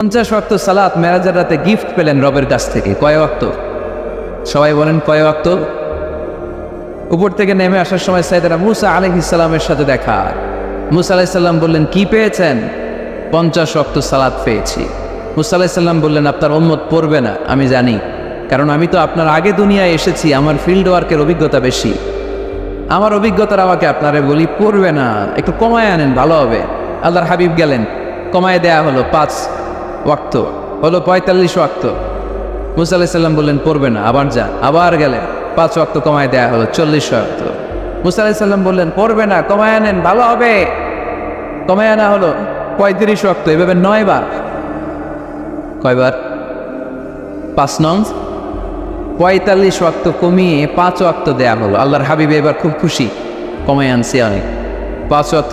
50 ওয়াক্ত সালাত মেরাজের রাতে গিফট পেলেন রবের কাছ থেকে। কয় ওয়াক্ত? সবাই বলেন কয় ওয়াক্ত? উপর থেকে নেমে আসার সময় সাইয়েদনা মুসা আলাইহিস সালামের সাথে দেখা। মুসা আলাইহিস সালাম বললেন, কি পেয়েছেন? 50 ওয়াক্ত সালাত পেয়েছি। মুসা আলাইহিস সালাম বললেন, আপনার উম্মত পড়বে না, আমি জানি, কারণ আমি তো আপনার আগে দুনিয়ায় এসেছি, আমার ফিল্ড ওয়ার্কের অভিজ্ঞতা বেশি, আমার অভিজ্ঞতার আমাকে আপনারা বলি পড়বে না, একটু কমায় আনেন ভালো হবে। আল্লাহর হাবিব গেলেন, কমায় দেয়া হলো 5 ওয়াক্ত, হলো 45 ওয়াক্ত। মুসা আলাইহিস সালাম বললেন পড়বে না, আবার যান, আবার গেলেন, 5 ওয়াক্ত কমায় দেয়া হলো 40 ওয়াক্ত। মুসা আলাইহিস সালাম বললেন পড়বে না, কমায় আনেন ভালো হবে, কমায় আনা হলো 35 ওয়াক্ত। এভাবে 9 বার। কয়বার? 5 নং 45 ওয়াক্ত কমিয়ে 5 ওয়াক্ত দেয়া হলো। আল্লাহর হাবিব এবার খুব খুশি, কমায় আনছি অনেক। 5 ওয়াক্ত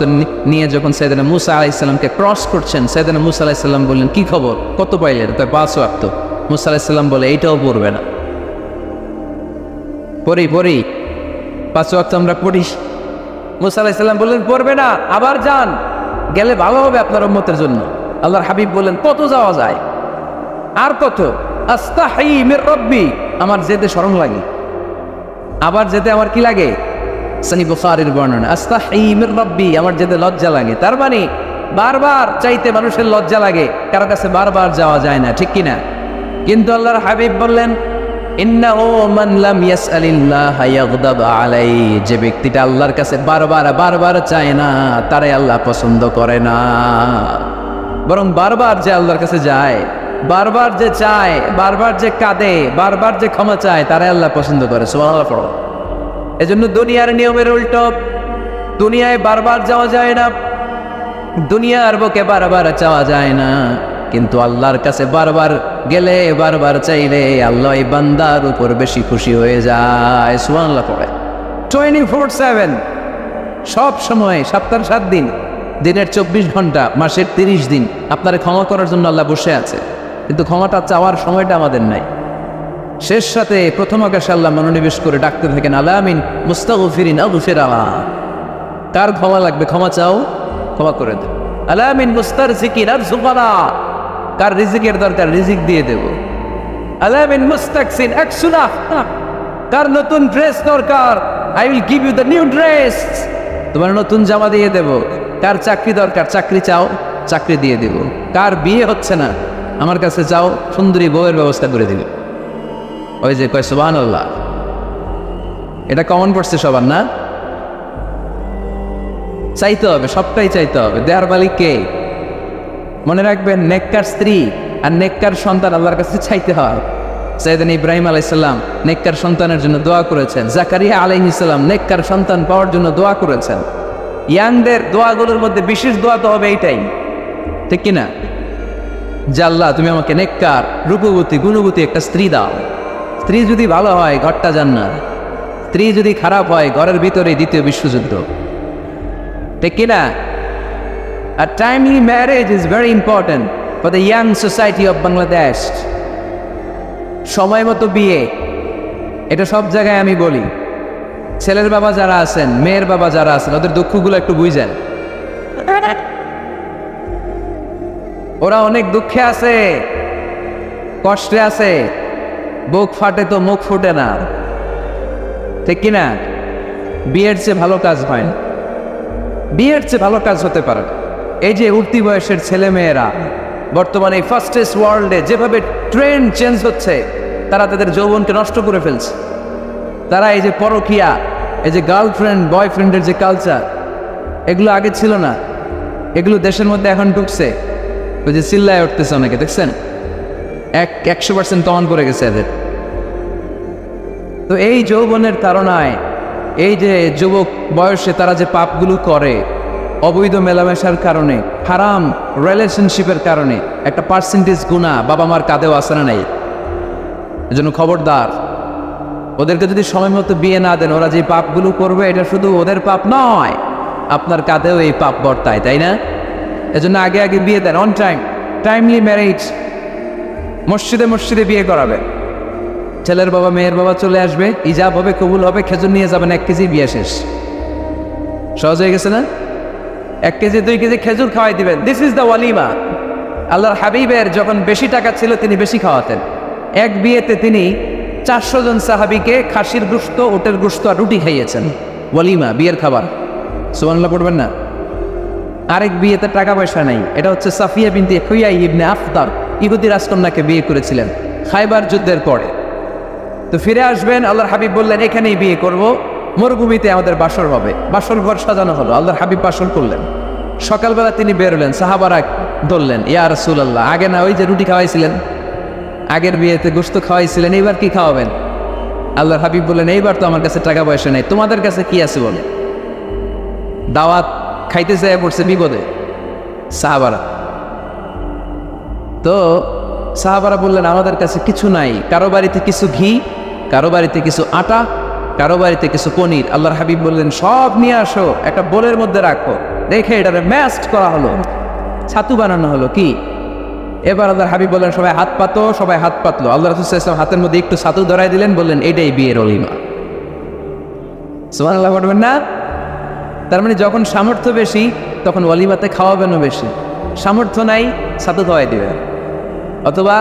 নিয়ে যখন সাইয়েদনা মুসা আলাইহিস সালামকে ক্রস করছেন, সাইয়েদনা মুসা আলাইহিস সালাম বললেন, কি খবর, কত পাইলেন? তাই 5 ওয়াক্ত। মুসা আলাইহিস সালাম বলে, এইটাও পড়বে না। পড়ি 5 ওয়াক্ত আমরা পড়ি। মুসা আলাইহিস সালাম বললেন পড়বে না, আবার যান, গেলে ভালো হবে আপনার উম্মতের জন্য। আল্লাহর হাবিব বললেন, কত যাওয়া যায়? আর কত? আস্তাহি মির রব্বি, আমার যেতে শরম লাগে, আবার যেতে আমার কি লাগে? সহিহ বুখারীর বর্ণনা, আস্তাহি মির রব্বি, আমার যেতে লজ্জা লাগে। তার মানে বারবার চাইতে মানুষের লজ্জা লাগে, কারো কাছে বারবার যাওয়া যায় না, ঠিক কিনা? কিন্তু আল্লাহর হাবিব বললেন, ইন্নাহু মান লাম ইয়াসআলিল্লাহ ইয়াগদাব আলাইহি, যে ব্যক্তিটা আল্লাহর কাছে বারবার চায় না, তারে আল্লাহ পছন্দ করে না। বরং বারবার যে আল্লাহর কাছে যায়, বারবার যে চায়, বারবার যে কাঁদে, বারবার যে ক্ষমা চায়, তারে আল্লাহ পছন্দ করে। সুবহানাল্লাহ পড়ো। এজন্য দুনিয়ার নিয়মের উল্টো, দুনিয়ায় বারবার যাওয়া যায় না, দুনিয়ার বুকে বারবার চাওয়া যায় না, কিন্তু আল্লাহর কাছে বারবার গেলে, বারবার চাইলে আল্লাহ এই বান্দার উপর বেশি খুশি হয়ে যায়। সুবহানাল্লাহ পড়ে। 24/7, সব সময়, সপ্তাহের 7 দিন, দিনের 24 ঘন্টা, মাসের 30 দিন আপনারা ক্ষমা করার জন্য আল্লাহ বসে আছে, কিন্তু ক্ষমাটা চাওয়ার সময়টা আমাদের নাই। শেষ সাথে প্রথম আকাশে আল্লাহ মনোনিবেশ করে ডাকতে থাকেন, আলামিন মুস্তাগফিরিন আগফির আলা, কার ক্ষমা লাগবে ক্ষমা চাও, ক্ষমা করে দেব। আলামিন মুস্তারজিকিন আরজুকানা, কার রিজিকের দরকার রিজিক দিয়ে দেব। আলামিন মুস্তাকসিন আকসুনা, কার নতুন ড্রেস দরকার, I will give you the new dress, তোমার নতুন জামা দিয়ে দেব। কার চাকরি দরকার, চাকরি চাও, চাকরি দিয়ে দেব। কার বিয়ে হচ্ছে না, আমার কাছে যাও, সুন্দরী বউয়ের ব্যবস্থা করে দিবে। ওই যে কয় সুবহানাল্লাহ, এটা কমন পড়ছে সবার না? চাইতে হবে, সবটাই চাইতে হবে। দেয়ার মালিক কে? মনে রাখবেন, নেককার স্ত্রী আর নেককার সন্তান আল্লাহর কাছে চাইতে হয়। সাইয়েদনা ইব্রাহিম আলাইহিস সালাম নেককার সন্তানের জন্য দোয়া করেছেন, জাকারিয়া আলাইহিস সালাম নেককার সন্তান পাওয়ার জন্য দোয়া করেছেন। ইয়াংদের দোয়াগুলোর মধ্যে বিশেষ দোয়া তো হবে এইটাই, ঠিক কিনা? যে আল্লাহ তুমি আমাকে নেককার, রূপবতী, গুণবতী একটা স্ত্রী দাও। স্ত্রী যদি ভালো হয় ঘরটা জান্নাত, স্ত্রী যদি খারাপ হয় ঘরের ভিতরে দ্বিতীয় বিশ্বযুদ্ধ, ঠিক কিনা? A timely marriage is very important for the young society of Bangladesh. সময় মতো বিয়ে, এটা সব জায়গায় আমি বলি। ছেলের বাবা যারা আছেন, মেয়ের বাবা যারা আছেন, ওদের দুঃখগুলো একটু বুঝেন। ওরা অনেক দুঃখে আছে, কষ্টে আছে, বুক ফাটে তো মুখ ফুটে না, ঠিক কিনা? বিয়ের চেয়ে ভালো কাজ হয় না, বিয়ের চেয়ে ভালো কাজ হতে পারে। এই যে উঠতি বয়সের ছেলে মেয়েরা বর্তমানে এই ফাস্টেস্ট ওয়ার্ল্ডে যেভাবে ট্রেন্ড চেঞ্জ হচ্ছে, তারা তাদের যৌবনকে নষ্ট করে ফেলছে। তারা এই যে পরকীয়া, এই যে গার্লফ্রেন্ড বয়ফ্রেন্ডের যে কালচার, এগুলো আগে ছিল না, এগুলো দেশের মধ্যে এখন ঢুকছে। ওই যে চিল্লায় উঠতেছে অনেকে, দেখছেন? 100% কমন করে গেছে এদের। তো এই যৌবনের তাড়নায়, এই যে যুবক বয়সে তারা যে পাপগুলো করে, অবৈধ মেলামেশার কারণে, হারাম রিলেশনশিপের কারণে একটা পার্সেন্টেজ গুনাহ বাবা মার কাঁধেও আসে না নাই? এজন্য খবরদার, ওদেরকে যদি সময় মতো বিয়ে না দেন, ওরা যে পাপগুলো করবে এটা শুধু ওদের পাপ নয়, আপনার কাঁধেও এই পাপ বর্তায়, তাই না? এজন্য আগে আগে বিয়ে দেন, অন টাইম, টাইমলি ম্যারেজ। মসজিদে মসজিদে বিয়ে করাবে, ছেলের বাবা মেয়ের বাবা চলে আসবে, ইজাব হবে, কবুল হবে, খেজুর নিয়ে যাবেন, 1 কেজি, বিয়ে শেষ। সহজ হয়ে গেছে না? 1 কেজি 2 কেজি খেজুর খাওয়াই দিবেন, দিস ইজ দ্য ওয়ালিমা। আল্লাহর হাবিবের যখন বেশি টাকা ছিল তিনি বেশি খাওয়াতেন। এক বিয়েতে তিনি 400 জন সাহাবীকে খাসির গোশত, উটের গোশত আর রুটি খাইয়েছেন। ওয়ালিমা, বিয়ের খাবার। সুবহানাল্লাহ পড়বেন না? আরেক বিয়েতে টাকা পয়সা নাই। এটা হচ্ছে সাফিয়া বিনতে হুয়াই ইবনে আফতার, ইহুদি রাজকন্যাকে বিয়ে করেছিলেন খায়বার যুদ্ধের পরে। তো ফিরে আসবেন, আল্লাহর হাবিব বললেন এখানেই বিয়ে করব, মরুভূমিতে আমাদের বাসর হবে। বাসর ঘর সাজানো হলো, আল্লাহর হাবিব বাসর করলেন। সকালবেলা তিনি বেরোলেন, সাহাবারা ধরলেন, ইয়া রাসূলুল্লাহ, আগে না ওই যে রুটি খাওয়াইছিলেন, আগের বিয়েতে গোশত খাওয়াইছিলেন, এইবার কি খাওয়াবেন? আল্লাহর হাবিব বললেন এইবার তো আমার কাছে টাকা পয়সা নেই, তোমাদের কাছে কি আছে বলে। দাওয়াত খাইতে চাই পড়ছে বিপদে সাহাবারা। তো সাহাবারা বললেন আমাদের কাছে কিছু নাই, কারো বাড়িতে কিছু ঘি, কারো বাড়িতে কিছু আটা, কারো বাড়িতে কিছু পনির। আল্লাহর হাবিব বললেন সব নিয়ে আসো, একটা বোলের মধ্যে রাখো। দেখে এটারে ম্যাশড করা হলো, ছাতু বানানো হলো। কি এবার আল্লাহর হাবিব বললেন সবাই হাত পাতো, সবাই হাত পাতলো। আল্লাহ রাসূল সাল্লাল্লাহু আলাইহি ওয়াসাল্লাম হাতের মধ্যে একটু ছাতু ধরাই দিলেন, বললেন এটাই বিয়ের ওলিমা। সুবহানাল্লাহ বলবেন না? তার মানে যখন সামর্থ্য বেশি তখন ওয়ালিমাতে খাওয়াবেনও বেশি। সামর্থ্য নাই, ছাতু খাওয়াই দিবেন অথবা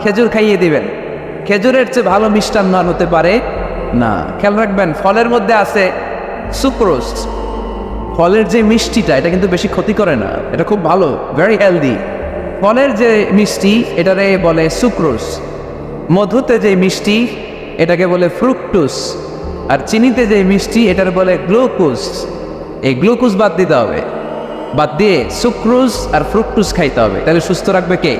খেজুর খাইয়ে দিবেন। খেজুরের চেয়ে ভালো মিষ্টান্ন আর হতে পারে না। খেয়াল রাখবেন, ফলের মধ্যে আছে সুক্রোজ। ফলের যে মিষ্টিটা, এটা কিন্তু বেশি ক্ষতি করে না, এটা খুব ভালো, ভেরি হেলদি। ফলের যে মিষ্টি এটারে বলে সুক্রোজ। মধুতে যে মিষ্টি এটাকে বলে ফ্রুকটোজ। আর চিনিতে যে মিষ্টি এটার বলে গ্লুকোজ। এই গ্লুকোজ বাদ দিতে হবে, বাদ দিয়ে সুক্রোজ আর ফ্রুকটোজ খাইতে হবে। তাহলে সুস্থ রাখবে কে?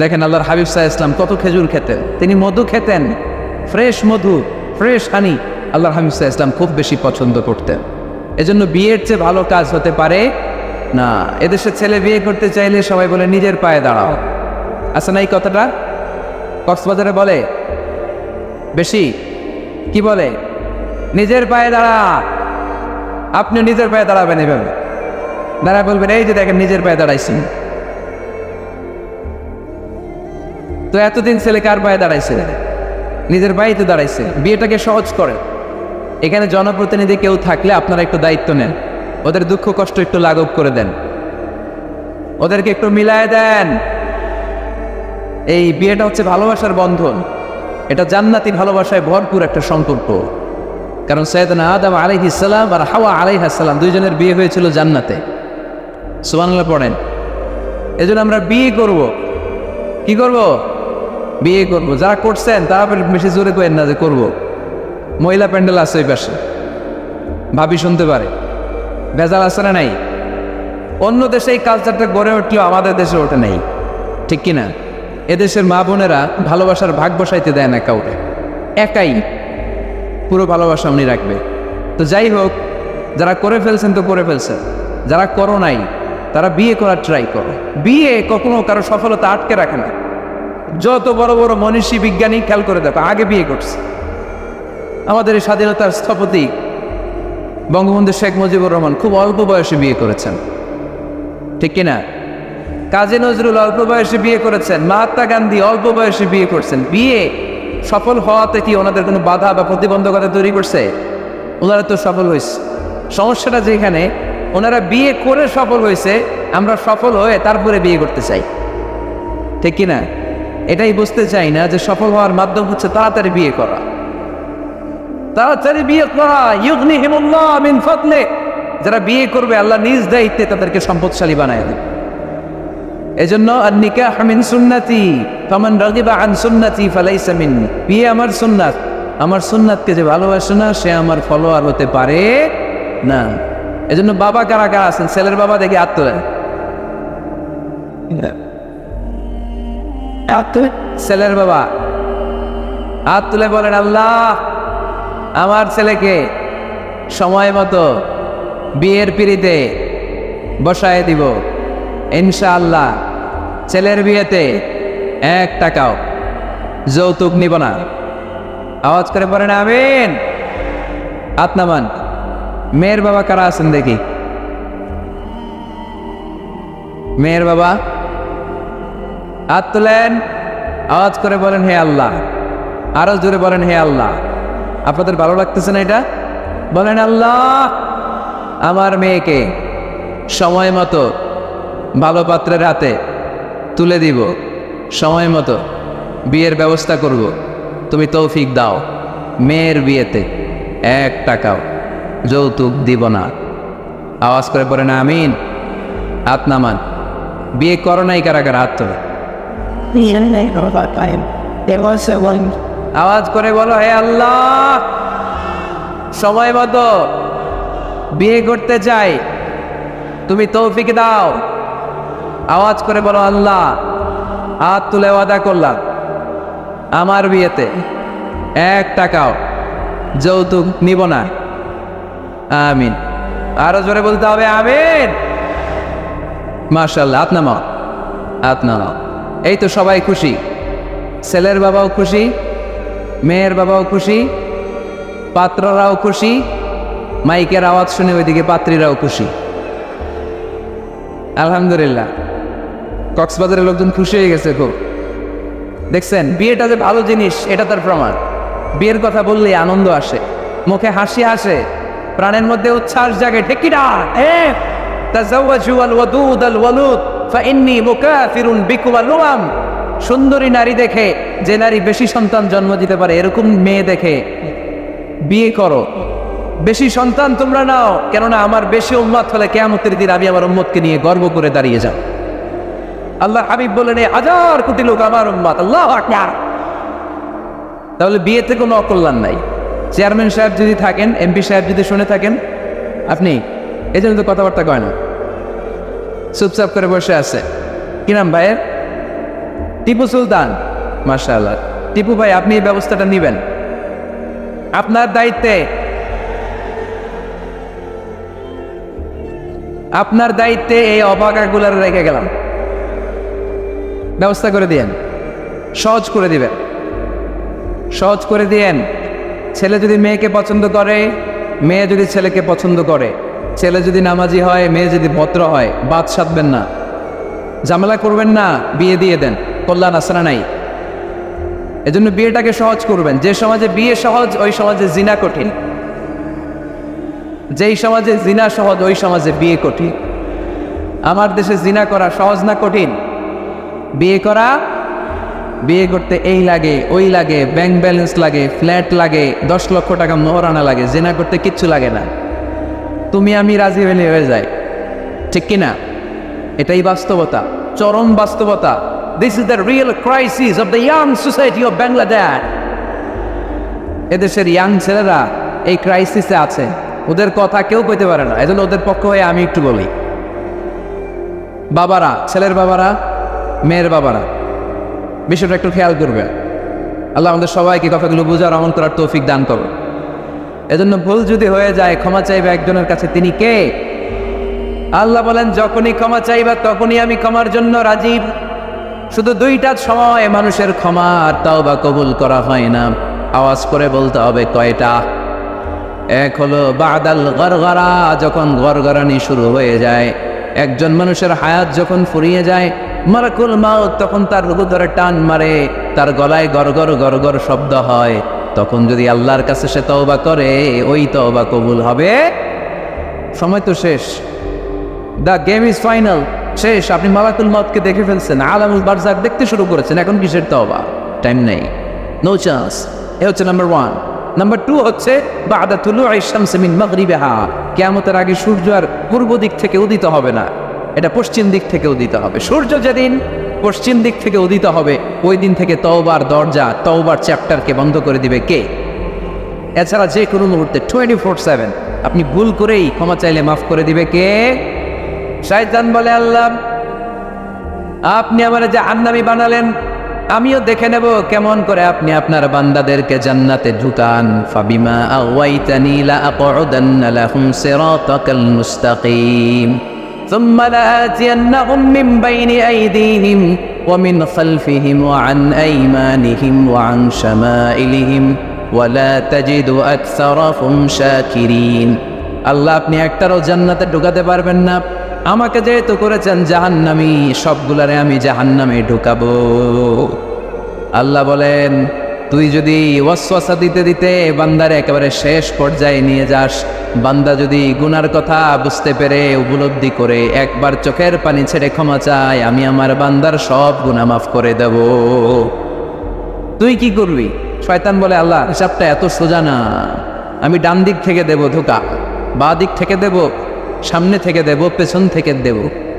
দেখেন আল্লাহর হাবিব সাল্লাল্লাহু আলাইহি ওয়াসাল্লাম কত খেজুর খেতেন, তিনি মধু খেতেন, ফ্রেশ মধু, ফ্রেশ হানি আল্লাহর হাবিব সাল্লাল্লাহু আলাইহি ওয়াসাল্লাম খুব বেশি পছন্দ করতেন। এজন্য বিয়ের চেয়ে ভালো কাজ হতে পারে না। এদেশে ছেলে বিয়ে করতে চাইলে সবাই বলে নিজের পায়ে দাঁড়াও। আছে না এই কথাটা? কক্সবাজারে বলে বেশি, কি বলে? নিজের পায়ে দাঁড়া। আপনি নিজের পায়ে দাঁড়াবেন, এভাবে দাঁড়া বলবেন এই যে দেখেন নিজের পায়ে দাঁড়াইছি। তো এতদিন ছেলে কার পায়ে দাঁড়াইছে? নিজের পায়েই তো দাঁড়াইছে। বিয়েটাকে সহজ করে। এখানে জনপ্রতিনিধি কেউ থাকলে আপনারা একটু দায়িত্ব নেন, ওদের দুঃখ কষ্ট একটু লাঘব করে দেন, ওদেরকে একটু মিলায় দেন। এই বিয়েটা হচ্ছে ভালোবাসার বন্ধন, এটা জান্নাতি ভালোবাসায় ভরপুর একটা সম্পর্ক। কারণ সাইয়েদনা আদম আলাইহিস সালাম আর হাওয়া আলাইহিস সালাম দুইজনের বিয়ে হয়েছিল জান্নাতে। সুবহানাল্লাহ পড়েন। এজন্য আমরা বিয়ে করব। কি করব? বিয়ে করব। যারা করছেন তারা বেশি জোরে করেন না যে করব। মহিলা প্যান্ডেল আছে ওই পাশে, ভাবি শুনতে পারে, ভেজাল আছে না নাই? অন্য দেশে এই কালচারটা গড়ে উঠলেও আমাদের দেশে ওঠে নাই, ঠিক কিনা? এদেশের মা বোনেরা ভালোবাসার ভাগ বসাইতে দেয় না কাউকে, একাই পুরো ভালোবাসা উনি রাখবে। তো যাই হোক, যারা করে ফেলছেন তো করে ফেলছেন, যারা করো নাই তারা বিয়ে করার ট্রাই করো। বিয়ে কখনো কারো সফলতা আটকে রাখে না। যত বড় বড় মনীষী বিজ্ঞানী খেয়াল করে দেখো আগে বিয়ে করছে। আমাদের এই স্বাধীনতার স্থপতি বঙ্গবন্ধু শেখ মুজিবুর রহমান খুব অল্প বয়সে বিয়ে করেছেন, ঠিক কিনা? কাজী নজরুল অল্প বয়সে বিয়ে করেছেন, মহাত্মা গান্ধী অল্প বয়সে বিয়ে করছেন। বিয়ে সফল হওয়াতে কি ওনাদের কোনো বাধা বা প্রতিবন্ধকতা তৈরি করছে? ওনারা তো সফল হয়েছে। সমস্যাটা যেখানে ওনারা বিয়ে করে সফল হয়েছে, আমরা সফল হয়ে তারপরে বিয়ে করতে চাই, ঠিক কিনা? এটাই বুঝতে চাই না যে সফল হওয়ার মাধ্যম হচ্ছে তাড়াতাড়ি বিয়ে করা। তাড়াতাড়ি বিয়ে করা, ইউগনিহিমুল্লাহ মিন ফাদলি। যারা বিয়ে করবে আল্লাহ নিজ দায়িত্বে তাদেরকে সম্পদশালী বানায় দেবে। এজন্য আন-নিকাহ মিন সুন্নতি ফামান রাগিবা আন সুন্নতি ফালাইসা মিন্নি। বিয়ে আমার সুন্নাত, আমার সুন্নাতকে যে ভালোবাসে না সে আমার ফলোয়ার হতে পারে না। এজন্য বাবা কারা কারা আছেন? ছেলের বাবা দেখি হাত তোলেন। ছেলের বাবা হাত তুলে বলেন আল্লাহ আমার ছেলেকে সময় মতো বিয়ের পিঁড়িতে বসায় দিব ইনশাআল্লাহ। ছেলের বিয়েতে 1 টাকাও যৌতুক নিব না। আওয়াজ করে পড়েন আমিন। হাত নামান। মেয়ের বাবা কারা আছেন দেখি? মেয়ের বাবা হাত তোলেন, আওয়াজ করে বলেন হে আল্লাহ। আরো জোরে বলেন হে আল্লাহ। আপনাদের ভালো লাগতেছে না এটা? বলেন আল্লাহ আমার মেয়েকে সময় মতো ভালো পাত্রের হাতে তুলে দিব, সময় মতো বিয়ের ব্যবস্থা করব, তুমি তৌফিক দাও। মেয়ের বিয়েতে 1 টাকাও যৌতুক দিব না। আওয়াজ করে পড়ে না আমিন। হাত নামান। বিয়ে করো নাই কারা কারা? হাত তোলে। আওয়াজ করে বলো, হে আল্লাহ, সময় মতো বিয়ে করতে চাই, তুমি তৌফিক দাও। আওয়াজ করে বলো, আল্লাহ, হাত তুলে ওয়াদা করলাম আমার বিয়েতে 1 টাকাও যৌতুক নিব না। আমিন। আরো জোরে বলতে হবে আমিন। মাশাআল্লাহ। হাত নামাও, হাত নামাও। এই তো সবাই খুশি, ছেলের বাবাও খুশি, মেয়ের বাবাও খুশি, পাত্ররাও খুশি, মাইকের আওয়াজ শুনে ওইদিকে পাত্রীরাও খুশি। আলহামদুলিল্লাহ। কক্সবাজারের লোকজন খুশি হয়ে গেছে খুব। দেখছেন, বিয়েটা যে ভালো জিনিস এটা তার প্রমাণ। বিয়ের কথা বললে আনন্দ আসে, মুখে হাসি আসে, প্রাণের মধ্যে উচ্ছ্বাস জাগে। ঠিক কি না? তাযাওয়াজু আল ওয়াদুদ আল ওয়ালুদ ফাইন্নী মুকাফিরুন বিকুম আল উমাম। সুন্দরী নারী দেখে, যে নারী বেশি সন্তান জন্ম দিতে পারে, এরকম মেয়ে দেখে বিয়ে করো। বেশি সন্তান তোমরা নাও, কেননা আমার বেশি উম্মত হলে কিয়ামতের দিন আমি আমার উম্মতকে নিয়ে গর্ব করে দাঁড়িয়ে যাব। আল্লাহ হাবিব বলেন, 1000 কোটি লোক আমার উম্মত। আল্লাহু আকবার। তাহলে বিয়েতে কোনো অকল্যাণ নাই। চেয়ারম্যান সাহেব যদি থাকেন, এমপি সাহেব যদি শুনে থাকেন, আপনি এই জন্য তো কথাবার্তা কয় না, চুপচাপ করে বসে আছে। কি নাম ভাইয়ের? টিপু সুলতান। মাশাআল্লাহ। টিপু ভাই, আপনি এই ব্যবস্থাটা নিবেন, আপনার দায়িত্বে। আপনার দায়িত্বে এই অবাকাগুলার রেখে গেলাম, ব্যবস্থা করে দিয়েন, সহজ করে দিবেন, সহজ করে দিয়েন। ছেলে যদি মেয়েকে পছন্দ করে, মেয়ে যদি ছেলেকে পছন্দ করে, ছেলে যদি নামাজি হয়, মেয়ে যদি ভদ্র হয়, বাদ সাধবেন না, ঝামেলা করবেন না, বিয়ে দিয়ে দেন। কল্যাণ আসরা নাই। এজন্য বিয়েটাকে সহজ করবেন। যে সমাজে বিয়ে সহজ, ওই সমাজে জিনা কঠিন। যেই সমাজে জিনা সহজ, ওই সমাজে বিয়ে কঠিন। আমার দেশে জিনা করা সহজ না কঠিন? বিয়ে করা, বিয়ে করতে এই লাগে, ওই লাগে, ব্যাংক ব্যালেন্স লাগে, ফ্ল্যাট লাগে, 10 লক্ষ টাকা মোহরানা লাগে। জিনা করতে কিচ্ছু লাগে না, তুমি আমি রাজি হয়ে যায়। ঠিক কিনা? এটাই বাস্তবতা, চরম বাস্তবতা। This is the real crisis of the young society of Bangladesh. এদেশের ইয়াং ছেলেরা এই ক্রাইসিসে আছে, ওদের কথা কেউ কইতে পারে না। এজন্য ওদের পক্ষ হয়ে আমি একটু বলি। বাবারা, ছেলের বাবারা, মেয়ের বাবারা, বিষয়টা একটু খেয়াল করবে। আল্লাহ আমাদের সবাইকে কথাগুলো বুঝার, আমল করার তৌফিক দান করো। এজন্য ভুল যদি হয়ে যায়, ক্ষমা চাইবে একজনের কাছে। তিনি কে? আল্লাহ বলেন, যখনই ক্ষমা চাইবা তখনই আমি ক্ষমার জন্য রাজি। শুধু 2টা সময় মানুষের ক্ষমা আর তাওবা কবুল করা হয় না। আওয়াজ করে বলতে হবে কয়টা? এক হলো বাদাল গরগরা, যখন গরগরানি শুরু হয়ে যায়। একজন মানুষের হায়াত যখন ফুরিয়ে যায়, মালাকুল মাউত তখন তার রূহ ধরে টান মারে, তার গলায় গরগর গরগর শব্দ হয়। তখন যদি আল্লাহর কাছে সে তওবা করে, ওই তওবা কবুল হবে। সময় তো শেষ, দ্য গেম ইজ ফাইনাল, শেষ। আপনি মালাকুল মাউতকে দেখে ফেলছেন, আলামুল বারজাক দেখতে শুরু করেছেন, এখন কিসের তওবা? টাইম নেই, নো চান্স। এ হচ্ছে নাম্বার 1। নাম্বার 2 হচ্ছে বাদা তুলুই শামস মিন মাগরিবিহা। কিয়ামতের আগে সূর্য আর পূর্ব দিক থেকে উদিত হবে না, এটা পশ্চিম দিক থেকে উদিত হবে। সূর্য যেদিন পশ্চিম দিক থেকে উদিত হবে, ওই দিন থেকে তওবার দরজা, তওবার চ্যাপ্টারকে বন্ধ করে দিবে কে? এছাড়া যে কোনো মুহূর্তে 24/7 আপনি ভুল করেই ক্ষমা চাইলে মাফ করে দিবে কে? শয়তান বলে, আল্লাহ আপনি আমার জাহান্নামী বানালেন, আমিও দেখে নেব কেমন করে আপনি আপনার বান্দাদেরকে জান্নাতে ঢুকান। ফাবিমা আগাইতানি লা আকুদান্না লাহুম সিরাতাকাল মুস্তাকিম সুম্মা লাআতিয়ান্নাহুম মিন বাইনি আইদিহিম ওয়া মিন খালফিহিম ওয়া আন আইমানিহিম ওয়া আন শামাইলিহিম ওয়া লা তাজিদু আকসারাহুম শাকিরিন। আল্লাহ আপনি একটারও জান্নাতে ঢুকাতে পারবেন না। আমাকে যেহেতু করেছেন জাহান্নামী, সবগুলারে আমি জাহান্নামে ঢুকাবো। আল্লাহ বলেন, তুই যদি ওয়াসওয়াসা দিতে দিতে বান্দার একেবারে শেষ পর্যায়ে নিয়ে যাস, বান্দা যদি গুনার কথা বুঝতে পেরে উপলব্ধি করে একবার চোখের পানি ছেড়ে ক্ষমা চায়, আমি আমার বান্দার সব গুনাহ মাফ করে দেব। তুই কি করবি? শয়তান বলে, আল্লাহ হিসাবটা এত সোজা না, আমি ডান দিক থেকে দেব ধোকা, বাঁ দিক থেকে দেব, সামনে থেকে দেব, পেছন থেকে দেব,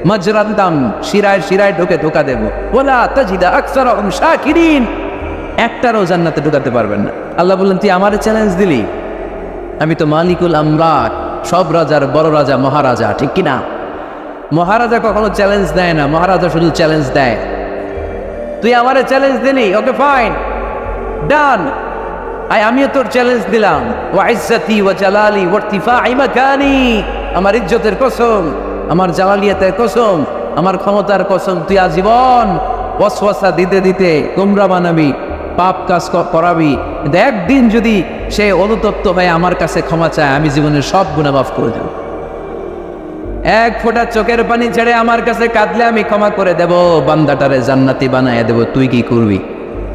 মাজরাদ্দাম শিরায় শিরায় ঢোকে ধোকা দেব। ওয়ালা তাজিদা আকসারহুম শাকিরিন, একটারও জান্নাতে ঢুকাতে পারবেন না। আল্লাহ বললেন, তুই আমারে চ্যালেঞ্জ দিলি, আমি তো মালিকুল আমলাক, সব রাজার বড় রাজা, মহারাজা, ঠিক কিনা? মহারাজা কখনো চ্যালেঞ্জ দেয় না, মহারাজা শুধু চ্যালেঞ্জ দেয়। তুই আমারে চ্যালেঞ্জ দিলি, ওকে ফাইন, ডান, আমিও তোর চ্যালেঞ্জ দিলাম। ওয়া ইজ্জতি ওয়া জালালি ওয়া ইরতিফাই মাকানি, আমার ইজ্জতের কসম, আমার জালালিয়াতের কসম, আমার ক্ষমতার কসম, তুই আজীবন ওয়াসওয়াসা দিতে দিতে গোমরা বানাবি, পাপ কাজ করাবি, কিন্তু একদিন যদি সে অনুতপ্ত হয়ে আমার কাছে ক্ষমা চায়, আমি জীবনের সব গুনাহ মাফ করে দেব। এক ফোঁটা চোখের পানি ছেড়ে আমার কাছে কাঁদলে আমি ক্ষমা করে দেব, বান্দাটারে জান্নাতি বানায় দেব। তুই কি করবি?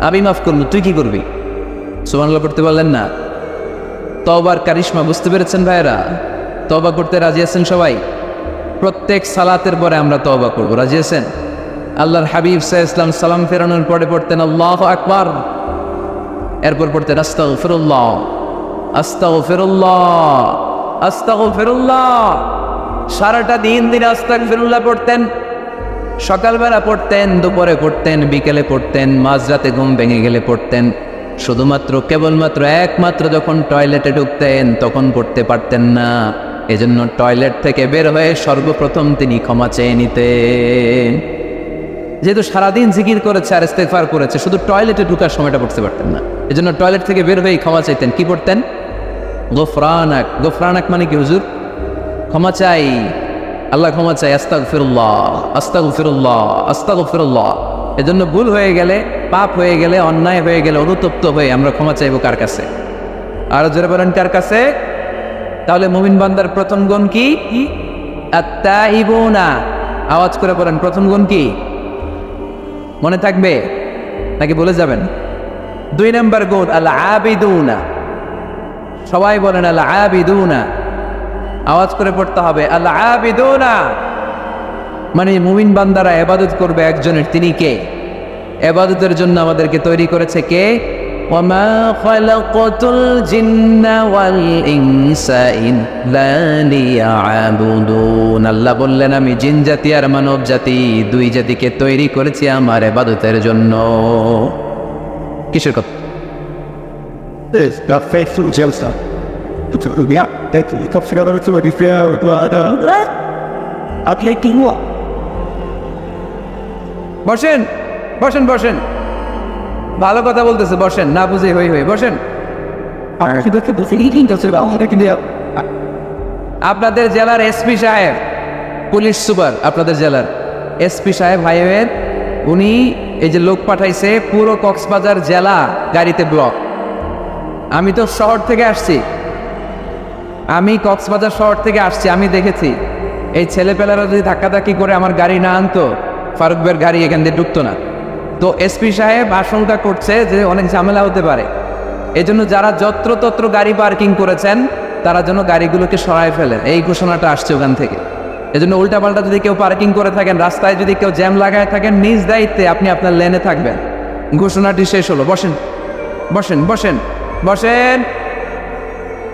আমি মাফ করবো, তুই কি করবি? সুবহানাল্লাহ পড়তে বললেন না? তওবার কারিশমা বুঝতে পেরেছেন ভাইরা? তওবা করতে রাজি আছেন সবাই? প্রত্যেক সালাতের পরে আমরা তওবা করব, রাজি আছেন? আল্লাহর হাবিব সাল্লাল্লাহু আলাইহি ওয়াসাল্লাম সালাম ফেরানোর পরে পড়তেন আল্লাহু আকবার, এরপর পড়তেন আস্তাগফিরুল্লাহ, আস্তাগফিরুল্লাহ, আস্তাগফিরুল্লাহ। সারাটা দিন আস্তাগফিরুল্লাহ পড়তেন। সকালবেলা পড়তেন, দুপুরে পড়তেন, বিকেলে পড়তেন, মাঝরাতে ঘুম ভেঙে গেলে পড়তেন। শুধুমাত্র কেবলমাত্র একমাত্র যখন টয়লেটে ঢুকতেন তখন পড়তে পারতেন না, এজন্য টয়লেট থেকে বের হয়ে সর্বপ্রথম তিনি ক্ষমা চেয়ে নিতেন। যেহেতু সারাদিন জিকির করেছে আর ইস্তেগফার করেছে, শুধু টয়লেটে ঢুকার সময়টা পড়তে পারতেন না, এজন্য টয়লেট থেকে বের হয়েই ক্ষমা চাইতেন। কি পড়তেন? গফরানাক। গফরানাক মানে কি হুজুর? ক্ষমা চাই, আল্লাহ ক্ষমা চাই, আস্তাগফিরুল্লাহ, আস্তাগফিরুল্লাহ, আস্তাগফিরুল্লাহ। এজন্য ভুল হয়ে গেলে, পাপ হয়ে গেলে, অন্যায় হয়ে গেলে, অনুতপ্ত হয়ে আমরা ক্ষমা চাইবো কার কাছে? আরো জোরে বলেন, কার কাছে? তাহলে মুমিন বান্দার প্রথম গুণ কি? আত-তাইবুনা। আওয়াজ করে বলেন, প্রথম গুণ কি? মনে থাকবে নাকি বলে যাবেন? 2 নম্বর গুণ আল আবিদুনা। সবাই বলেন আল আবিদুনা, আওয়াজ করে পড়তে হবে আল আবিদুনা। মানে মুমিন বান্দারা ইবাদত করবে একজনের, তিনি কে? ইবাদতের জন্য আমাদেরকে তৈরি করেছে কে? ওয়ামা খালাকাতুল জিন্না ওয়াল ইনসা ইল্লা লিয়াবুদুন। আল্লাহ বললেন, আমি জিন জাতি আর মানব জাতি, 2 জাতিকে তৈরি করেছি আমার ইবাদতের জন্য। কিসের কথা? The faithful Jelsa. Yeah, that's it. Come together to a different. Okay, do what? বসেন বসেন বসেন, ভালো কথা বলতেছে, বসেন, না বুঝে হই হই বসেন। আপনাদের জেলার এসপি সাহেব, পুলিশ সুপার আপনাদের জেলার এসপি সাহেব হাইওয়ের, উনি এই যে লোক পাঠাইছে, পুরো কক্সবাজার জেলা গাড়িতে ব্লক। আমি তো শহর থেকে আসছি, আমি কক্সবাজার শহর থেকে আসছি, আমি দেখেছি এই ছেলেপেলারা যদি ধাক্কাধাক্কি করে আমার গাড়ি না আনতো, ফারুক ভাইয়ের গাড়ি এখান দিয়ে ঢুকতো না। তো এসপি সাহেব আশঙ্কা করছে যে অনেক ঝামেলা হতে পারে, এজন্য যারা যত্রতত্র গাড়ি পার্কিং করেছেন তারা যেন গাড়িগুলোকে সরায় ফেলেন, এই ঘোষণাটা আসছে ওখান থেকে। এজন্য উল্টাপাল্টা যদি কেউ পার্কিং করে থাকেন, রাস্তায় যদি কেউ জ্যাম লাগায় থাকেন, নিজ দায়িত্বে আপনি আপনার লেনে থাকবেন। ঘোষণাটি শেষ হলো। বসেন বসেন বসেন বসেন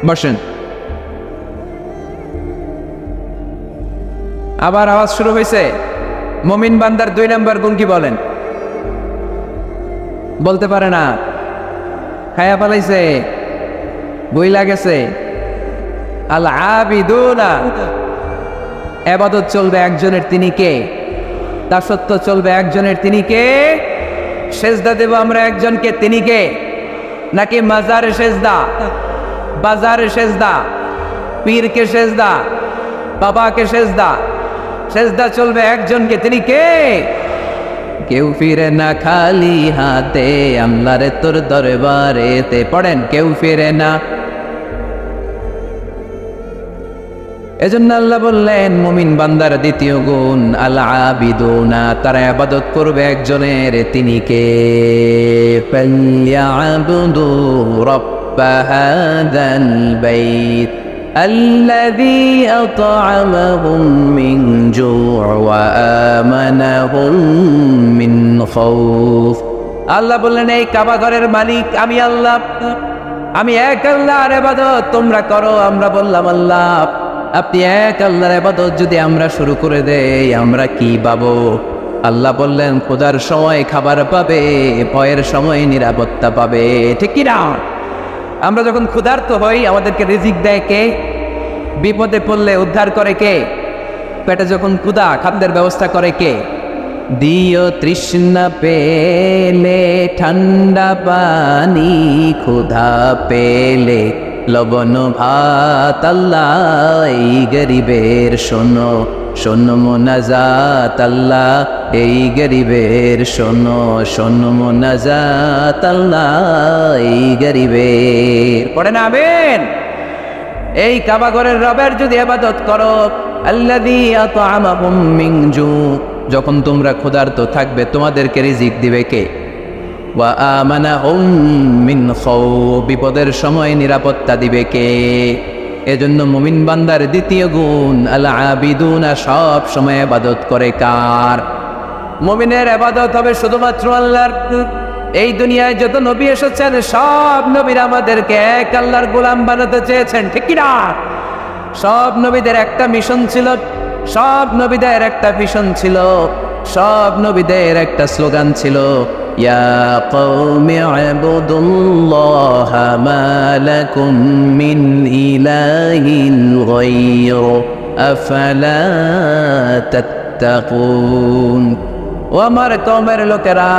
বসেন। আবার আওয়াজ শুরু হয়েছে। মুমিন বান্দার 2 নম্বর গুণ কি বলেন? বলতে পারে না, খায়া পালাইছে, বই লাগেছে। আল আবিদুনা, ইবাদত চলবে একজনের, তিনি কে? দাসত্ব চলবে একজনের, তিনি কে? সেজদা দেব আমরা একজনকে, তিনি কে? নাকি মাজারে সেজদা, বাজারে সেজদা, পীরকে সেজদা, বাবাকে সেজদা? সেজদা চলবে একজনকে, তিনি কে? কেউ ফিরে না খালি হাতে, আল্লাহর তোর দরবারেতে। পড়েন, কেউ ফিরে না, এজন্য আল্লাহ বললেন মুমিন বান্দার দ্বিতীয় গুণ আল আবিদুনা, তারা ইবাদত করবে একজনের, তিনি কে? ফালইয়াবুদু রাব্ব হাযাল বাইত الذي أطعمهم من جوع وآمنهم من خوف। আল্লাহ বললেন এই কাবা ঘরের মালিক আমি আল্লাহ, আমি এক আল্লাহর ইবাদত তোমরা করো। আমরা বললাম আল্লাহ আপনি এক আল্লাহর ইবাদত যদি আমরা শুরু করে দেই আমরা কি পাবো? আল্লাহ বললেন খোদার সময় খাবার পাবে, ভয়ের সময় নিরাপত্তা পাবে, ঠিক কি না? আমরা যখন ক্ষুধার্ত হই আমাদেরকে রিজিক দেয় কে? বিপদে পড়লে উদ্ধার করে কে? পেটে যখন ক্ষুধা খাদ্যের ব্যবস্থা করে কে? দিও তৃষ্ণা পেলে ঠান্ডা পানি, ক্ষুধা পেলে লবণ ভাত। আল্লাহ এই গরিবের শোনো শোনো মোনাজাত, আল্লাহ এই গরিবের শোনো শোনো মোনাজাত, আল্লাহ এই গরিবের। পড়ে না আমিন? এই কাবা ঘরের রবের যদি ইবাদত করো, আল্লাযী আত'আমাহুম মিন জু, যখন তোমরা ক্ষুধার্ত থাকবে তোমাদেরকে রিজিক দিবে কে? ওয়া আমানাহুম মিন খাউফ, বিপদের সময় নিরাপত্তা দিবে কে? এজন্য মুমিন বান্দার দ্বিতীয় গুণ আল আবিদুনা, সব সময় ইবাদত করে কার? মুমিনের ইবাদত হবে শুধুমাত্র আল্লাহর। এই দুনিয়ায় যত নবী এসেছেন সব নবীরা আমাদেরকে এক আল্লাহর গোলাম বানাতে চেয়েছেন, ঠিক কি না? সব নবীদের একটা মিশন ছিল, সব নবীদের একটা ভিশন ছিল, সব নবীদের একটা স্লোগান ছিল, ইয়া কওমি ইবুদুল্লাহা মা লাকুম মিন ইলাহিন গায়রু আফালা তাত্তাকুন। ও আমার কওমের লোকেরা,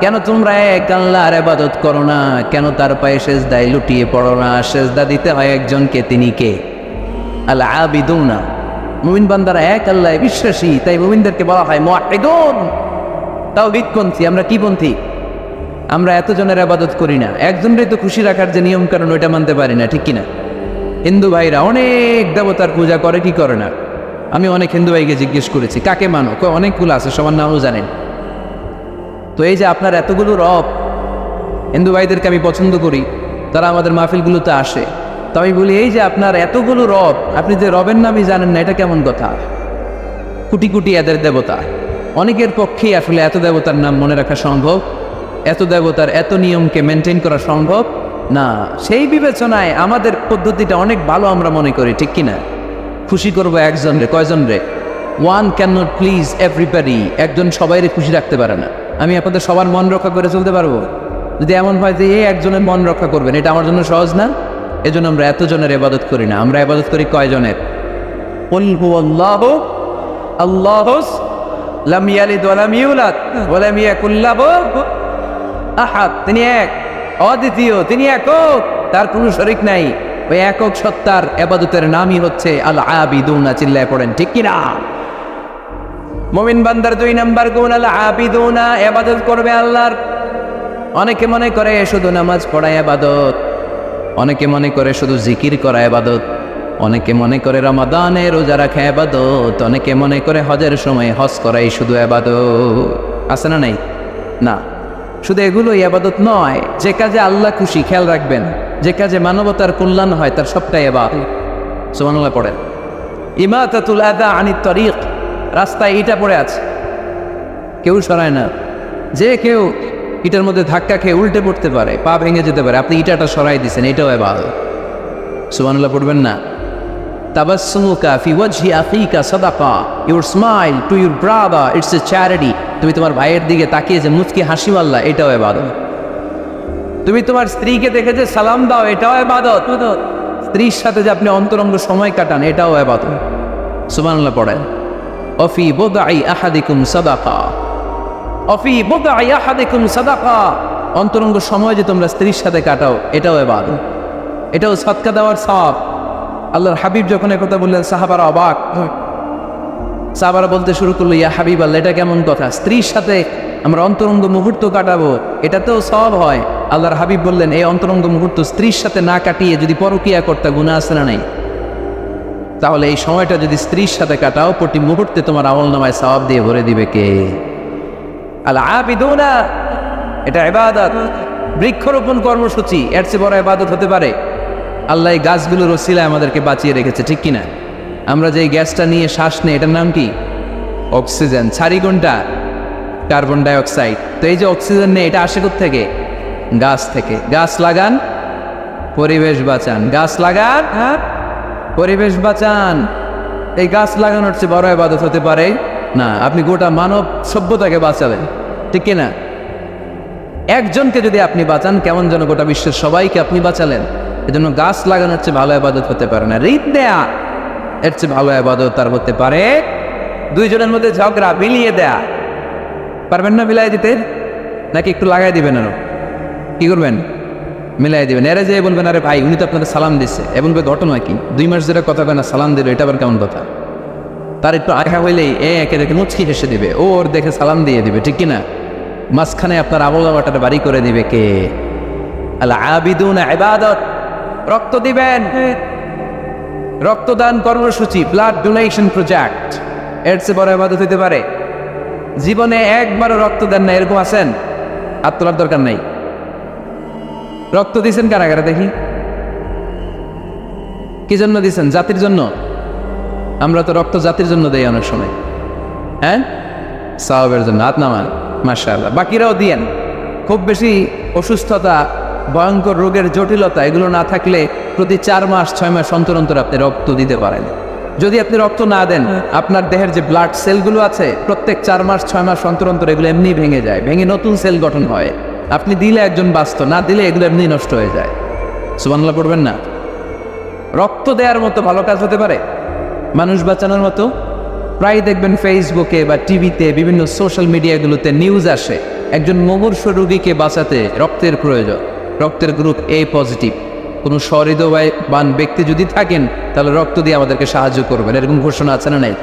কেন তোমরা এক আল্লাহর ইবাদত করো না? কেন তার পায়ে সেজদায় লুটিয়ে পড়ো না? সেজদা দিতে হয় একজনকে, তিনি কে? আল আবিদুনা, মুমিন বান্দারা এক আল্লাহে বিশ্বাসী, তাই মুমিনদেরকে বলা হয় মুওয়াহিদুন। তাওহীদপন্থী। আমরা কি পন্থী? আমরা এতজনের ইবাদত করি না, একজনেরই তো খুশি রাখার যে নিয়ম কারণ ওইটা মানতে পারি না, ঠিক কিনা? হিন্দু ভাইরা অনেক দেবতার পূজা করে, কি করে না? আমি অনেক হিন্দু ভাইকে জিজ্ঞেস করেছি কাকে মানো, অনেকগুলো আছে, সবার নামও জানেন। তো এই যে আপনার এতগুলো রব, হিন্দু ভাইদেরকে আমি পছন্দ করি, তারা আমাদের মাহফিলগুলোতে আসে, তো আমি বলি এই যে আপনার এতগুলো রব, আপনি যে রবের নামই জানেন না, এটা কেমন কথা? কোটি কোটি এদের দেবতা, অনেকের পক্ষেই আসলে এত দেবতার নাম মনে রাখা সম্ভব, এত দেবতার এত নিয়মকে মেনটেন করা সম্ভব না। সেই বিবেচনায় আমাদের পদ্ধতিটা অনেক ভালো আমরা মনে করি, ঠিক কিনা? খুশি করবো একজন রে, কয়জন রে? One can not please everybody. একজন সবাইরে খুশি রাখতে পারে না। আমি আপনাদের সবার মন রক্ষা করে চলতে পারবো? যদি এমন হয় যে এই একজনের মন রক্ষা করবেন, এটা আমার জন্য সহজ না। এজন্য আমরা এতজনের ইবাদত করি না, আমরা ইবাদত করি কয়জনের? কুল হুয়াল্লাহু আল্লাহুস লাম ইয়ালিদ ওয়া লাম ইউলাদ ওয়া লাম ইয়াকুল লাহু আহাদ। তিনি এক, অদ্বিতীয়, তিনি একক, তার কোনো শরীক নাই। ওই একক সত্তার ইবাদতের নামই হচ্ছে আল আবিদুনা। চিল্লায় পড়েন ঠিক কি না? মুমিন বান্দার 2 নাম্বার গুণ আল আবিদুনা, ইবাদত করবে আল্লাহর। অনেকে মনে করে শুধু নামাজ পড়া ইবাদত, অনেকে মনে করে শুধু জিকির করা ইবাদত, অনেকে মনে করে রমাদানে রোজা রাখা ইবাদত, অনেকে মনে করে হজের সময় হজ করাই শুধু ইবাদত। আছে না নাই? না, শুধু এগুলোই ইবাদত নয়। যে কাজে আল্লাহ খুশি, খেয়াল রাখবেন, যে কাজে মানবতার কল্যাণ হয় তার সবটাই ইবাদত। সুবহানাল্লাহ পড়েন। ইমাতাতুল আযা আনিত তরিক, রাস্তায় ইটা পড়ে আছে, কেউ সরায় না। যে কেউ ইটার মধ্যে ধাক্কা খেয়ে উল্টে পড়তে পারে, পা ভেঙে যেতে পারে, আপনি ইটাটা সরাই দিচ্ছেন, এটাও ইবাদত। সুবহানাল্লাহ পড়বেন না? তাবাসসুমুকা ফি ওয়াজহি আখিকা সাদাকা, your smile to your brother it's a charity. তুমি তোমার ভাইয়ের দিকে তাকিয়ে যে মুচকি হাসি মারলা, এটাও ইবাদত। তুমি তোমার স্ত্রীকে দেখে যে সালাম দাও, এটাও ইবাদত। স্ত্রীর সাথে যে আপনি অন্তরঙ্গ সময় কাটান, এটাও ইবাদত। সুবহানাল্লাহ পড়েন। অফি বুদআই আহাদিকুম সাদাকা, অফি বুদআই আহাদিকুম সাদাকা, অন্তরঙ্গ সময় যে তোমরা স্ত্রীর সাথে কাটাও, এটাও ইবাদত, এটাও সদকা দেওয়ার সওয়াব। আল্লাহর হাবিব যখন একথা বললেন সাহাবারা অবাক, সাহাবারা বলতে শুরু করলো ইয়া হাবিব আল্লাহ, এটা কেমন কথা? স্ত্রীর সাথে আমরা অন্তরঙ্গ মুহূর্ত কাটাবো, এটাতেও সওয়াব হয়? আল্লাহর হাবিব বললেন এই অন্তরঙ্গ মুহূর্ত স্ত্রীর সাথে না কাটিয়ে যদি পরকিয়া করতে গুনাহ আছে না নাই? তাহলে এই সময়টা যদি স্ত্রীর সাথে কাটাও, প্রতি মুহূর্তে তোমার আমল নামায় সওয়াব দিয়ে ভরে দিবে কে? আল আবিদুনা, এটা ইবাদত। বৃক্ষরোপণ কর্মসূচি, এর চেয়ে বড় ইবাদত হতে পারে? আল্লাহ এই গাছগুলোর ওসিলায় আমাদেরকে বাঁচিয়ে রেখেছে, ঠিক কিনা? আমরা যে গ্যাসটা নিয়ে শ্বাস নেই, এটার নাম কি? অক্সিজেন। ছাড়ি কোনটা? Carbon dioxide. তো এই যে অক্সিজেন নেই, এটা আসে থেকে? গাছ থেকে। গাছ লাগান, পরিবেশ বাঁচান। গাছ লাগান, হ্যাঁ, পরিবেশ বাঁচান। এই গাছ লাগানোর চেয়ে বড় ইবাদত হতে পারে না। আপনি গোটা মানব সভ্যতাকে বাঁচালেন, ঠিক কিনা? একজনকে যদি আপনি বাঁচান, কেমন যেন গোটা বিশ্বের সবাইকে আপনি বাঁচালেন। এজন্য গাছ লাগানোর চেয়ে ভালো ইবাদত হতে পারে না। ঋণ দেয়া, এর চেয়ে ভালো ইবাদত আর হতে পারে? দুইজনের মধ্যে ঝগড়া, মিলিয়ে দেয়া। পারবেন না মিলাই দিতে? নাকি একটু লাগাই দিবেন? আরো কি করবেন? মিলাই দিবেন। এরা যে বলবেন, আরে ভাই উনি তো আপনাদের সালাম দিচ্ছে, এ বলবে ঘটনা কি? 2 মাস ধরে কথা কয় না, সালাম দিল, এটা আবার কেমন কথা? তার একটু আঁকা হইলেই একে দেখে মুচকি হেসে দিবে, ও ওর দেখে সালাম দিয়ে দিবে, ঠিক কিনা? মাঝখানে আপনার আমল নামাটা বাড়ি করে দিবে কে? আল আবিদুনা ইবাদত। রক্ত দিবেন, রক্তদান কর্মসূচি, ব্লাড ডোনেশন প্রজেক্ট, এর চেয়ে বড় ইবাদত হতে পারে? জীবনে একবারও রক্ত দেন না এরকম আছেন? হাত তোলার দরকার নাই। রক্ত দিয়েছেন কারাগারে দেখি? কি জন্য দিয়েছেন? জাতির জন্য? আমরা তো রক্ত জাতির জন্য দেই অনেক সময়, হ্যাঁ, সাওয়াবের জন্য। হাত নামান, মাশাআল্লাহ। বাকিরাও দিয়েন। খুব বেশি অসুস্থতা, ভয়ঙ্কর রোগের জটিলতা এগুলো না থাকলে প্রতি 4 মাস 6 মাস অন্তর অন্তর আপনি রক্ত দিতে পারেন। যদি আপনি রক্ত না দেন, আপনার দেহের যে ব্লাড সেলগুলো আছে, প্রত্যেক 4 মাস 6 মাস অন্তর অন্তর এগুলো এমনি ভেঙে যায়, ভেঙে নতুন সেল গঠন হয়। আপনি দিলে একজন বাঁচত, না দিলে এগুলো এমনি নষ্ট হয়ে যায়। সুবহানাল্লাহ পড়বেন না? রক্ত দেওয়ার মতো ভালো কাজ হতে পারে? মানুষ বাঁচানোর মতো? প্রায় দেখবেন ফেসবুকে বা টিভিতে, বিভিন্ন সোশ্যাল মিডিয়াগুলোতে নিউজ আসে, একজন মুমূর্ষু রোগীকে বাঁচাতে রক্তের প্রয়োজন, রক্তের গ্রুপ এ পজিটিভ। কোনো সহৃদয়বান ব্যক্তি যদি থাকেন, তাহলে রক্ত দিয়ে আমাদেরকে সাহায্য করবেন, এরকম ঘোষণা আছে না নাই?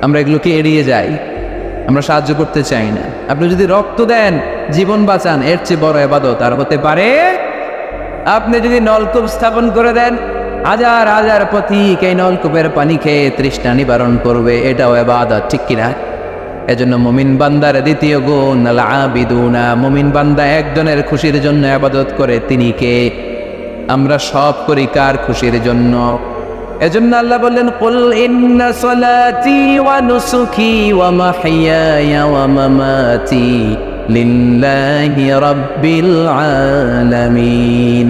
আমরা এগুলোকে এড়িয়ে যাই, আমরা সাহায্য করতে চাই না। আপনি যদি রক্ত দেন, জীবন বাঁচান, এর চেয়ে বড় ইবাদত আর হতে পারে? আপনি যদি নলকূপ স্থাপন করে দেন, হাজার হাজার পথিক এই নলকূপের পানি খেয়ে তৃষ্ণা নিবারণ করবে, এটাও ইবাদত, ঠিক কিনা? এজন্য মুমিন বান্দার দ্বিতীয় গুণ আল আবিদুনা। মুমিন বান্দা একজনের খুশির জন্য ইবাদত করে, তিনি কে? আমরা সব করি কার খুশির জন্য? এজন্য আল্লাহ বললেন, কুল ইন্না সলাতি ওয়া নুসুকি ওয়া মাহইয়ায়া ওয়া মামাতি লিল্লাহি রাব্বিল আলামিন।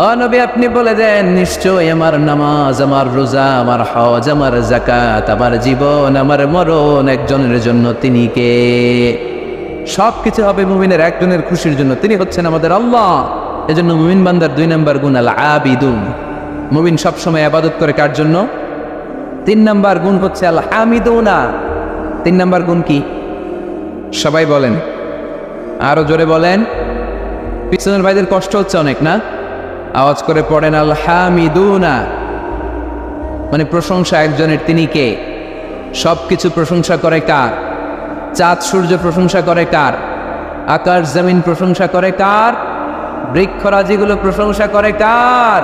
ও নবী, আপনি বলে দেন, নিশ্চয় আমার নামাজ, আমার রোজা, আমার হজ, আমার যাকাত, আমার জীবন, আমার মরণ একজনের জন্য, তিনি কে? সব কিছু হবে মুমিনের একজনের খুশির জন্য, তিনি হচ্ছেন আমাদের আল্লাহ। এজন্য মুমিন বান্দার 2 নম্বর গুণ আল আবিদুন। মুমিন সবসময় ইবাদত করে কার জন্য? 3 নম্বর গুণ হচ্ছে আল হামিদুনা। 3 নম্বর গুণ কি? সবাই বলেন, আরো জোরে বলেন। পিছনের ভাইদের কষ্ট হচ্ছে অনেক না? আওয়াজ করে পড়েন, আল হামিদুনা। মানে প্রশংসা একজনের, তিনি কে? সবকিছু প্রশংসা করে কার? চাঁদ সূর্য প্রশংসা করে কার? আকাশ জমিন প্রশংসা করে কার? বৃক্ষরাজিগুলো প্রশংসা করে কার?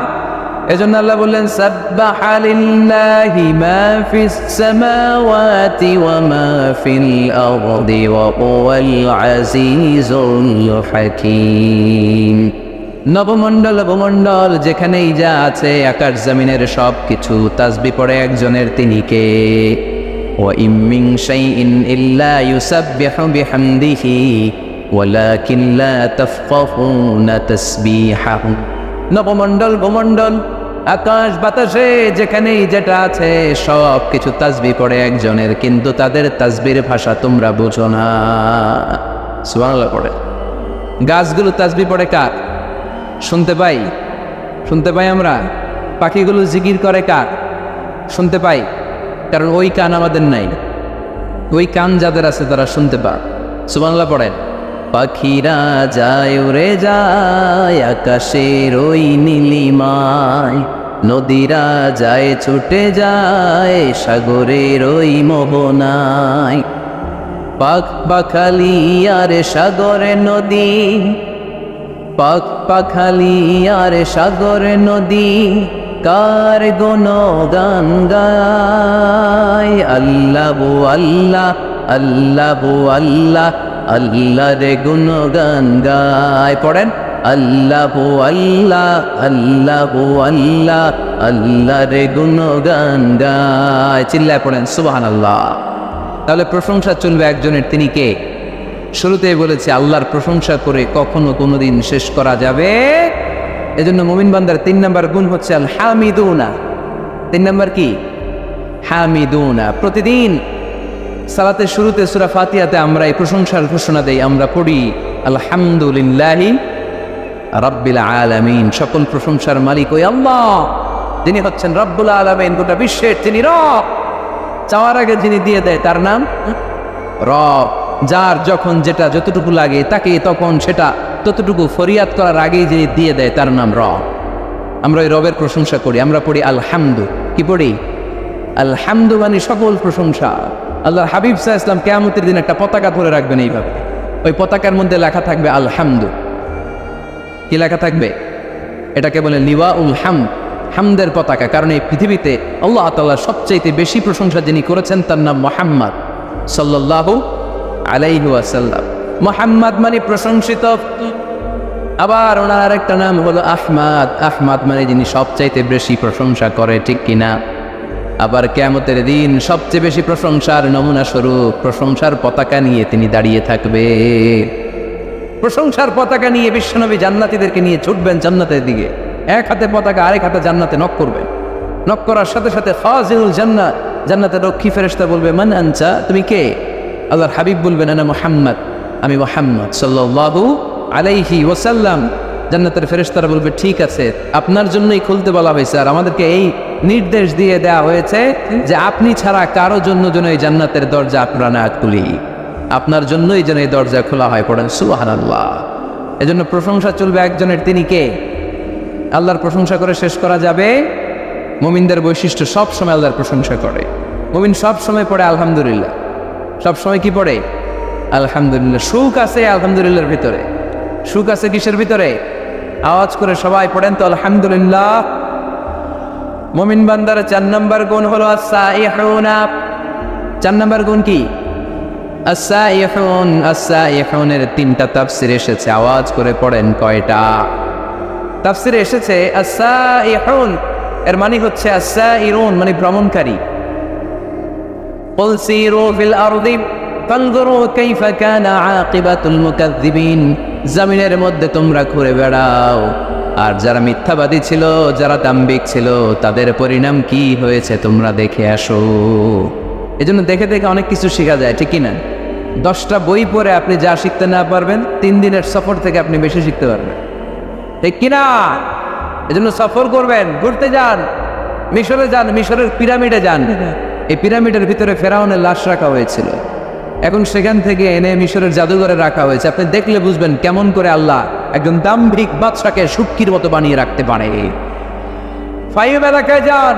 এজন্য আল্লাহ বললেন, সাব্বাহা লিল্লাহি মা ফিস সামাওয়াতি ওয়া মা ফিল আরদি ওয়া হুয়াল আজিজুল হাকীম। নবমণ্ডল ভূমণ্ডল যেখানেই যা আছে, আকাশ জমিনের সব কিছু তাসবিহ পড়ে একজনের, তিনি কে? ওয়া ইম মিন শাইইন ইল্লা ইউসাব্বিহু বিহামদিহি ওয়ালাকিন লা তাফকাহুনা তাসবিহাহু। নবমণ্ডল ভূমণ্ডল আকাশ বাতাসে যেখানেই যেটা আছে, সব কিছু তাসবিহ পড়ে একজনের, কিন্তু তাদের তাসবির ভাষা তোমরা বুঝো না। সুবহানাল্লাহ পড়ে। গাছগুলো তাসবিহ পড়ে কার? শুনতে পাই, শুনতে পাই আমরা। পাখিগুলো জিকির করে কার? শুনতে পাই, কারণ ওই কান আমাদের নাই। ওই কান যাদের আছে তারা শুনতে পায়। সুবহানাল্লাহ পড়েন। পাখিরা যায় উড়ে যায় আকাশের ওই নীলিমায়, নদীরা যায় ছুটে যায় সাগরের ওই মোহনায়। পাখ পাখালি আর সাগরে নদী, পাখ পাখালি আর সাগরে নদী, কার গুণগান গায় আল্লাহ আল্লাহ আল্লাহ আল্লাহ আল্লাহ রে গুণগান গায় পড়েন আল্লাহ আল্লাহ আল্লাহ আল্লাহ আল্লাহ রে গুণগান গায় চিল্লায় পড়েন সুবহানাল্লাহ। তাহলে প্রশংসা চলবে একজনের, তিনি কে? শুরুতেই বলেছে আল্লাহর প্রশংসা করে কখনো কোনোদিন শেষ করা যাবে। এজন্য মুমিন বান্দার 3 নম্বর গুণ হচ্ছে আল হামিদুনা। 3 নম্বর কি? হামিদুনা। প্রতিদিন সালাতের শুরুতে সূরা ফাতিহাতে আমরা এই প্রশংসার ঘোষণা দেই, আমরা পড়ি আলহামদুলিল্লাহি রাব্বিল আলামিন। সকল প্রশংসার মালিক ওই আল্লাহ, যিনি হচ্ছেন রব্বুল আলামিন, গোটা বিশ্বের যিনি রব। চাওয়ার আগে যিনি দিয়ে দেয় তার নাম রব। যার যখন যেটা যতটুকু লাগে তাকে তখন সেটা ততটুকু ফরিয়াদ করার আগেই যিনি দিয়ে দেয় তার নাম রব। আমরা ওই রবের প্রশংসা করি, আমরা পড়ি আলহামদু। কি পড়ি? আলহামদু মানে সকল প্রশংসা। আল্লাহর হাবিব সাল্লাল্লাহু আলাইহি ওয়াসাল্লাম কিয়ামতের দিন একটা পতাকা ধরে রাখবেন এইভাবে, ওই পতাকার মধ্যে লেখা থাকবে আলহামদু। কি লেখা থাকবে? এটাকে বলে লিওয়াউল হামদ, হামদের পতাকা। কারণ এই পৃথিবীতে আল্লাহ তাআলা সবচাইতে বেশি প্রশংসা যিনি করেছেন তার নাম মুহাম্মদ সাল্লাল্লাহু আলাইহি ওয়াসাল্লাম। মুহাম্মদ মানে প্রশংসিত। আবার ওনার আরেকটা নাম হলো আহমদ। আহমদ মানে যিনি সবচাইতে বেশি প্রশংসা করে, ঠিক কিনা? আবার কিয়ামতের দিন সবচেয়ে বেশি প্রশংসার নমুনা স্বরূপ প্রশংসার পতাকা নিয়ে তিনি দাঁড়িয়ে থাকবে। প্রশংসার পতাকা নিয়ে বিশ্বনবী জান্নাতীদেরকে নিয়ে ছুটবেন জান্নাতের দিকে। এক হাতে পতাকা, আরেক হাতে জান্নাতে নক করবেন। নক করার সাথে সাথে খাজিনুল জান্নাত, জান্নাতের রক্ষী ফেরেশতা বলবে মান আনতা, তুমি কে? আল্লাহর হাবিব বলবেন আনা মুহাম্মদ, আমি মুহাম্মদ সাল্লাল্লাহু আলাইহি ওয়াসাল্লাম। জান্নাতের ফেরেশতারা বলবে ঠিক আছে, আপনার জন্যই খুলতে বলা হয়েছে, আর আমাদেরকে এই নির্দেশ দিয়ে দেওয়া হয়েছে যে আপনি ছাড়া কারো জন্য যেন এই জান্নাতের দরজা আপনারা না খুলি, আপনার জন্যই যেন এই দরজা খোলা হয়। পড়েন সুবহানাল্লাহ। এজন্য প্রশংসা চলবে একজনের, তিনি কে? আল্লাহর প্রশংসা করে শেষ করা যাবে? মুমিনদের বৈশিষ্ট্য সব সময় আল্লাহর প্রশংসা করে। মুমিন সব সময় পড়ে আলহামদুলিল্লাহ। সব সময় কি পড়ে? আলহামদুলিল্লাহ। সুখ আছে আলহামদুলিল্লাহর ভিতরে। সুখ আছে কিসের ভিতরে? আওয়াজ করে সবাই পড়েন তো আলহামদুলিল্লাহ। মুমিন বান্দার 4 নম্বর গুণ হলো আস-সাইহুনা। 4 নম্বর গুণ কি? আস-সাইহুন। আস-সাইহুনের 3টা তাফসীর এসেছে, আওয়াজ করে পড়েন কয়টা? তাফসীরে এসেছে আস-সাইহুন এর মানে হচ্ছে আস-সাইরুন মানে ভ্রমণকারী। কুল সিরু ফিল আরদি ফানজুরু কাইফা কানা আকিবাতুল মুকাজ্জিবিন। জমিনের মধ্যে তোমরা ঘুরে বেড়াও, আর যারা মিথ্যাবাদী ছিল, যারা দাম্ভিক ছিল, তাদের পরিণাম কি হয়েছে তোমরা দেখে আসো। এজন্য দেখে দেখে অনেক কিছু শেখা যায়, ঠিক কিনা? 10টা বই পড়ে আপনি যা শিখতে না পারবেন, 3 দিনের সফর থেকে আপনি বেশি শিখতে পারবেন, ঠিক কিনা? এজন্য সফর করবেন, ঘুরতে যান, মিশরে যান, মিশরের পিরামিডে যান। এই পিরামিডের ভিতরে ফেরাউনের লাশ রাখা হয়েছিল, এখন সেখান থেকে এনে মিশরের জাদুঘরে রাখা হয়েছে। আপনি দেখলে বুঝবেন কেমন করে আল্লাহ একজন দাম্ভিক বাদশাকে সুটকির মতো বানিয়ে রাখতে পারে। ফাইভ এলাকায় যান,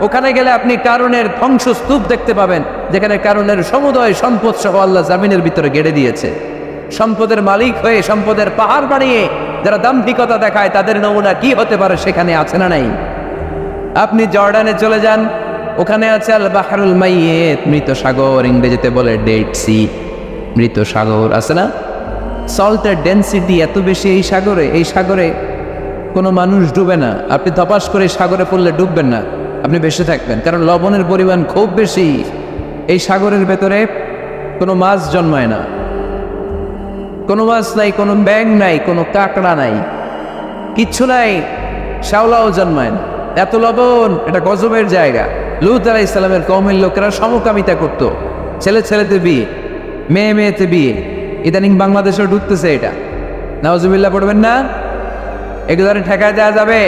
ওখানে গেলে আপনি কারুনের ধ্বংসস্তূপ দেখতে পাবেন, যেখানে কারুনের সমুদয় সম্পদ সহ আল্লাহ জামিনের ভিতরে গেড়ে দিয়েছে। সম্পদের মালিক হয়ে সম্পদের পাহাড় বানিয়ে যারা দাম্ভিকতা দেখায় তাদের নমুনা কি হতে পারে সেখানে আছে না নাই? আপনি জর্ডানে চলে যান, ওখানে আছে আল বাহরুল মাইয়িত, মৃত সাগর, ইংরেজিতে বলে ডেড সি, মৃত সাগর আছে না? সল্টের ডেনসিটি এত বেশি এই সাগরে, এই সাগরে কোনো মানুষ ডুবে না। আপনি ধপাস করে সাগরে পড়লে ডুববেন না, আপনি বেঁচে থাকবেন, কারণ লবণের পরিমাণ খুব বেশি। এই সাগরের ভেতরে কোনো মাছ জন্মায় না, কোনো মাছ নাই, কোনো ব্যাঙ নাই, কোনো কাঁকড়া নাই, কিচ্ছু নাই, শাওলাও জন্মায় না। এত লবণ, এটা গজবের জায়গা। লূত আলাইহিস সালামের কওমের লোকেরা সমকামিতা করত, ছেলে ছেলেতে বিয়ে, মেয়ে মেয়েতে বিয়ে। ইদানিং বাংলাদেশেও ঢুকতেছে এটা, নাউজুবিল্লাহ পড়বেন না? এগুলো ঠেকায় দেওয়া যাবে?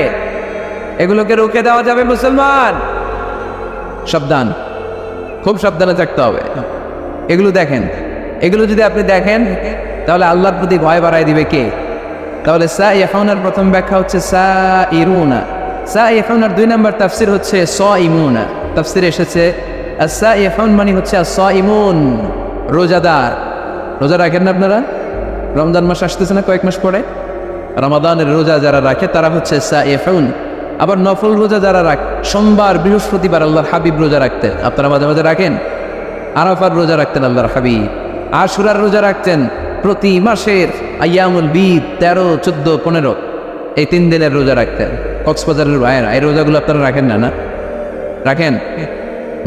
এগুলোকে রুখে দেওয়া যাবে? মুসলমান সাবধান, খুব সাবধানে থাকতে হবে। এগুলো দেখেন, এগুলো যদি আপনি দেখেন তাহলে আল্লাহর প্রতি ভয় বাড়ায় দিবে কে? তাহলে সাইহুনার প্রথম ব্যাখ্যা হচ্ছে সাইরুনা। সাইহুনার 2 নম্বর তাফসীর হচ্ছে সাইমুনা। তাফসীরে এসেছে সাইহুন মানে হচ্ছে সাইমুন, রোজাদার। রোজা রাখেন না আপনারা? রমজান মাস আসতেছে না, কয়েক মাস পরে রমাদানের রোজা যারা রাখে তারা হচ্ছে সাইহুন। আবার নফল রোজা যারা সোমবার বৃহস্পতিবার আল্লাহর হাবিব রোজা রাখতেন, আপনারা মাঝে মাঝে রাখেন। আরাফার রোজা রাখতেন আল্লাহর হাবিব, আশুরার রোজা রাখতেন। প্রতি মাসের আইয়ামুল বিদ 13, 14, 15 এই 3 দিনের রোজা রাখতেন। কক্সবাজারের ভাইয়েরা এই রোজাগুলো আপনারা রাখেন না? না রাখেন?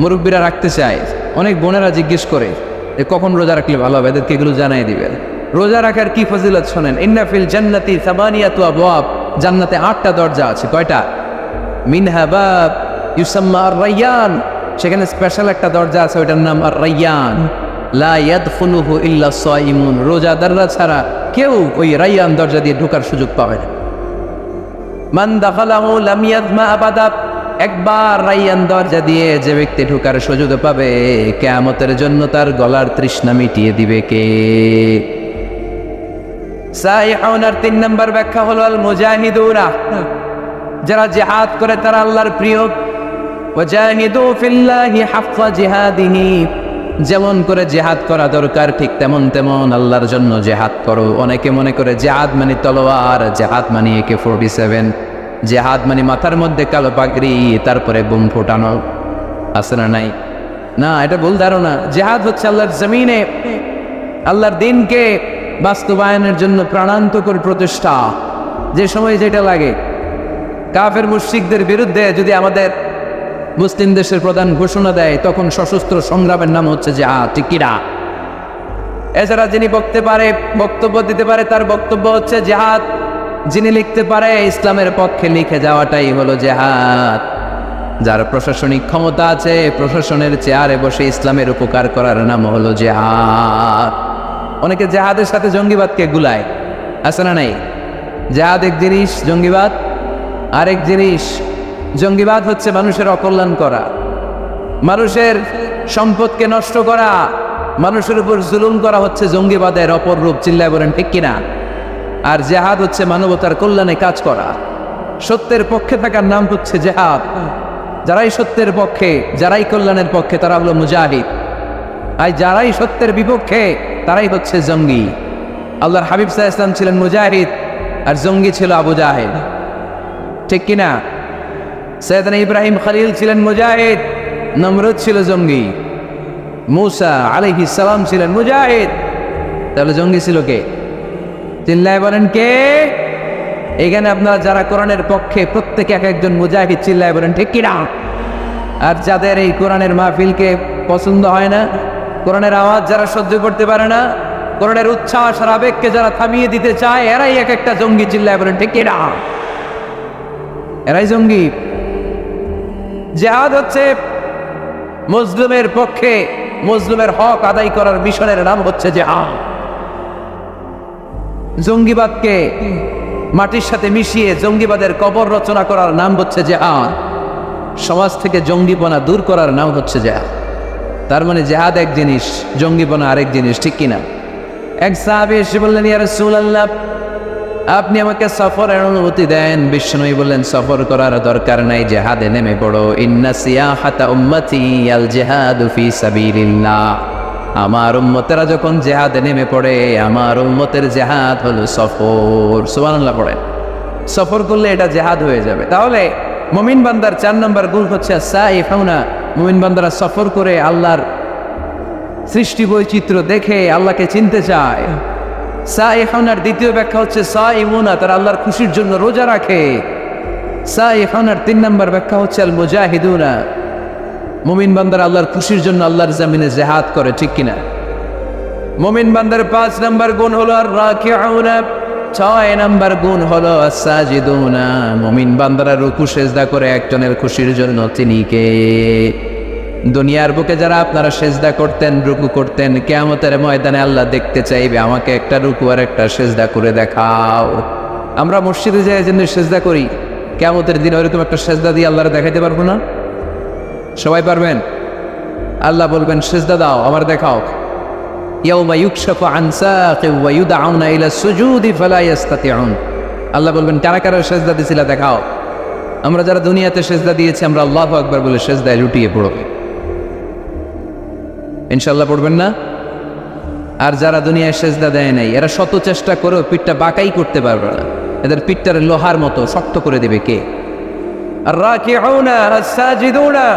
মুরব্বীরা রাখতে চায়, অনেক বোনেরা জিজ্ঞেস করে যে কখন রোজা রাখলে ভালো হবে, এদেরকে এগুলো জানাই দিবেন। রোজা রাখার কি ফজিলত শোনেন। ইন্না ফিল জান্নাতি সামানিয়াতু আবওয়াব, জান্নাতে 8টা দরজা আছে। কয়টা? মিনহা বাব ইউসাম্মা আর-রায়্যান, সেখানে স্পেশাল একটা দরজা আছে, ওইটার নাম আর-রায়্যান। লা ইয়াদখুলুহু ইল্লা সাইমুন, রোজাদাররা ছাড়া কেউ ওই রায়্যান দরজা দিয়ে ঢোকার সুযোগ পাবে না। মান দাখালাহু লাম ইয়াযমা আবাদা, একবার রায়্যান দরজা দিয়ে যে ব্যক্তি ঢোকার সুযোগ পাবে, কিয়ামতের জন্য তার গলার তৃষ্ণা মিটিয়ে দিবে কে? সাইহুনার 3 নম্বর ব্যাখ্যা হলো আল মুজাহিদুনা, যারা জিহাদ করে তারা আল্লাহর প্রিয়। ওয়াজাহিদু ফিল্লাহি হাক্কা জিহাদিহি, যেমন করে জিহাদ করা দরকার ঠিক তেমন তেমন আল্লাহর জন্য জিহাদ করো। অনেকে মনে করে জিহাদ মানে তলোয়ার, জিহাদ মানে AK-47, জিহাদ মানে মাথার মধ্যে কালো পাগড়ি তারপরে বুম ফোটানো, আছে না নাই? না, এটা ভুল ধারণা। জিহাদ হচ্ছে আল্লাহর জমিনে আল্লাহর দ্বীনকে বাস্তবায়নের জন্য প্রাণান্তকর প্রচেষ্টা, যে সময় যেটা লাগে। কাফের মুশরিকদের বিরুদ্ধে যদি আমাদের মুসলিম দেশের প্রধান ঘোষণা দেয়, তখন সশস্ত্র সংগ্রামের নাম হচ্ছে জিহাদ, ঠিক কি না? এছাড়া যিনি বক্তব্য দিতে পারে তার বক্তব্য হচ্ছে জিহাদ, যিনি লিখতে পারে ইসলামের পক্ষে লিখে যাওয়াটাই হলো জিহাদ। যার প্রশাসনিক ক্ষমতা আছে, প্রশাসনের চেয়ারে বসে ইসলামের উপকার করার নাম হলো জিহাদ। অনেকে জিহাদের সাথে জঙ্গিবাদকে গুলায়, আছে না নাই? জিহাদ এক জিনিস, জঙ্গিবাদ আরেক জিনিস। জঙ্গিবাদ হচ্ছে মানুষের অকল্যাণ করা, মানুষের সম্পদকে নষ্ট করা, মানুষের উপর জুলুম করা হচ্ছে জঙ্গিবাদের অপর রূপ। চিল্লায় বলেন ঠিক কিনা? আর জিহাদ হচ্ছে মানবতার কল্যাণে কাজ করা, সত্যের পক্ষে থাকার নাম হচ্ছে জিহাদ। যারাই সত্যের পক্ষে, যারাই কল্যাণের পক্ষে, তারা হলো মুজাহিদ। আর যারাই সত্যের বিপক্ষে, তারাই হচ্ছে জঙ্গি। আল্লাহর হাবিব সাল্লাল্লাহু আলাইহি ওয়াসাল্লাম ছিলেন মুজাহিদ, আর জঙ্গি ছিল আবু জাহেল, ঠিক কিনা? সৈয়দনা ইব্রাহিম খলিল ছিলেন মুজাহিদ, নমরুদ ছিল জঙ্গি। মূসা আলাইহিস সালাম ছিলেন মুজাহিদ, তাহলে জঙ্গি ছিল কে? চিল্লায় বলেন কে? এখানে আপনারা যারা কোরআনের পক্ষে, প্রত্যেকে এক একজন মুজাহিদ। চিল্লায় বলেন ঠিক কিনা? আর যাদের এই কোরআনের মাহফিলকে পছন্দ হয় না, কোরআনের আওয়াজ যারা সহ্য করতে পারে না, কোরআনের উচ্ছ্বাস আর আবেগকে যারা থামিয়ে দিতে চায়, এরাই এক একটা জঙ্গি। চিল্লায় বলেন ঠিক কিনা? এরাই জঙ্গি। জিহাদ হচ্ছে মুসলিমের পক্ষে মুসলিমের হক আদায় করার মিশনের নাম হচ্ছে জিহাদ। জঙ্গিবাদকে মাটির সাথে মিশিয়ে জঙ্গিবাদের কবর রচনা করার নাম হচ্ছে জিহাদ। সমাজ থেকে জঙ্গিপনা দূর করার নাম হচ্ছে জিহাদ। তার মানে জিহাদ এক জিনিস, জঙ্গিপনা আরেক জিনিস, ঠিক কিনা? এক সাহাবী এসে বললেন, ইয়া রাসূলুল্লাহ, আপনি আমাকে সফরের অনুমতি দেন। বিষ্ণুই বললেন, সফর করার দরকার নাই, জিহাদে নেমে পড়ো। ইন্না সিয়াহাতা উম্মতি আল জিহাদু ফি সাবিলিল্লাহ, আমার উম্মতেরা যখন জিহাদে নেমে পড়ে, আমার উম্মতের জিহাদ হলো সফর। সুবহানাল্লাহ পড়েন। সফর করলে এটা জিহাদ হয়ে যাবে। তাহলে মুমিন বান্দার 4 নম্বর গুণ হচ্ছে সাইফুনা, মুমিন বান্দারা সফর করে আল্লাহর সৃষ্টি বৈচিত্র্য দেখে আল্লাহকে চিনতে চায়। সাইফুনার দ্বিতীয় ব্যাখ্যা হচ্ছে সাইমুনা, তারা আল্লাহর খুশির জন্য রোজা রাখে। সাইফুনার 3 নম্বর ব্যাখ্যা হচ্ছে আল মুজাহিদুনা, মুমিন বান্দারা আল্লাহর খুশির জন্য আল্লাহর জমিনে জিহাদ করে, ঠিক কিনা? মুমিন বান্দার 5 নম্বর গুণ হলো আর রাকিউনা, 6 নম্বর গুণ হলো আস-সাজিদুনা, মুমিন বান্দারা রুকু সেজদা করে একজনের খুশির জন্য। তিনি কে? দুনিয়ার বুকে যারা আপনারা সেজদা করতেন, রুকু করতেন, কিয়ামতের ময়দানে আল্লাহ দেখতে চাইবে, আমাকে একটা রুকু আর একটা সেজদা করে দেখাও। আমরা মসজিদে যাই জন্য সেজদা করি, কিয়ামতের দিন ওইরকম একটা সেজদা দিয়ে আল্লাহরে দেখাইতে পারবো না? সবাই পারবেন? আল্লাহ বলবেন সেজদা দাও, আমার দেখাও। ইয়াউমা ইউকশাফু আন সাকিন ওয়া ইউদআউনা ইলা সুজুদি ফালা ইস্তাতিউন, আল্লাহ বলবেন কারা কারা সেজদা দিছিলা দেখাও। আমরা যারা দুনিয়াতে সেজদা দিয়েছি, আমরা আল্লাহু আকবার বলে সেজদায় লুটিয়ে পড়ব। ইনশাআল্লাহ পড়বেন না? আর যারা দুনিয়ায় সেজদা দেয় নাই, এরা শত চেষ্টা করেও পিঠটা বাঁকাই করতে পারবে না। এদের পিঠটার লোহার মতো শক্ত করে দেবে কে? আর রাকিউনা আস-সাজিদুনা,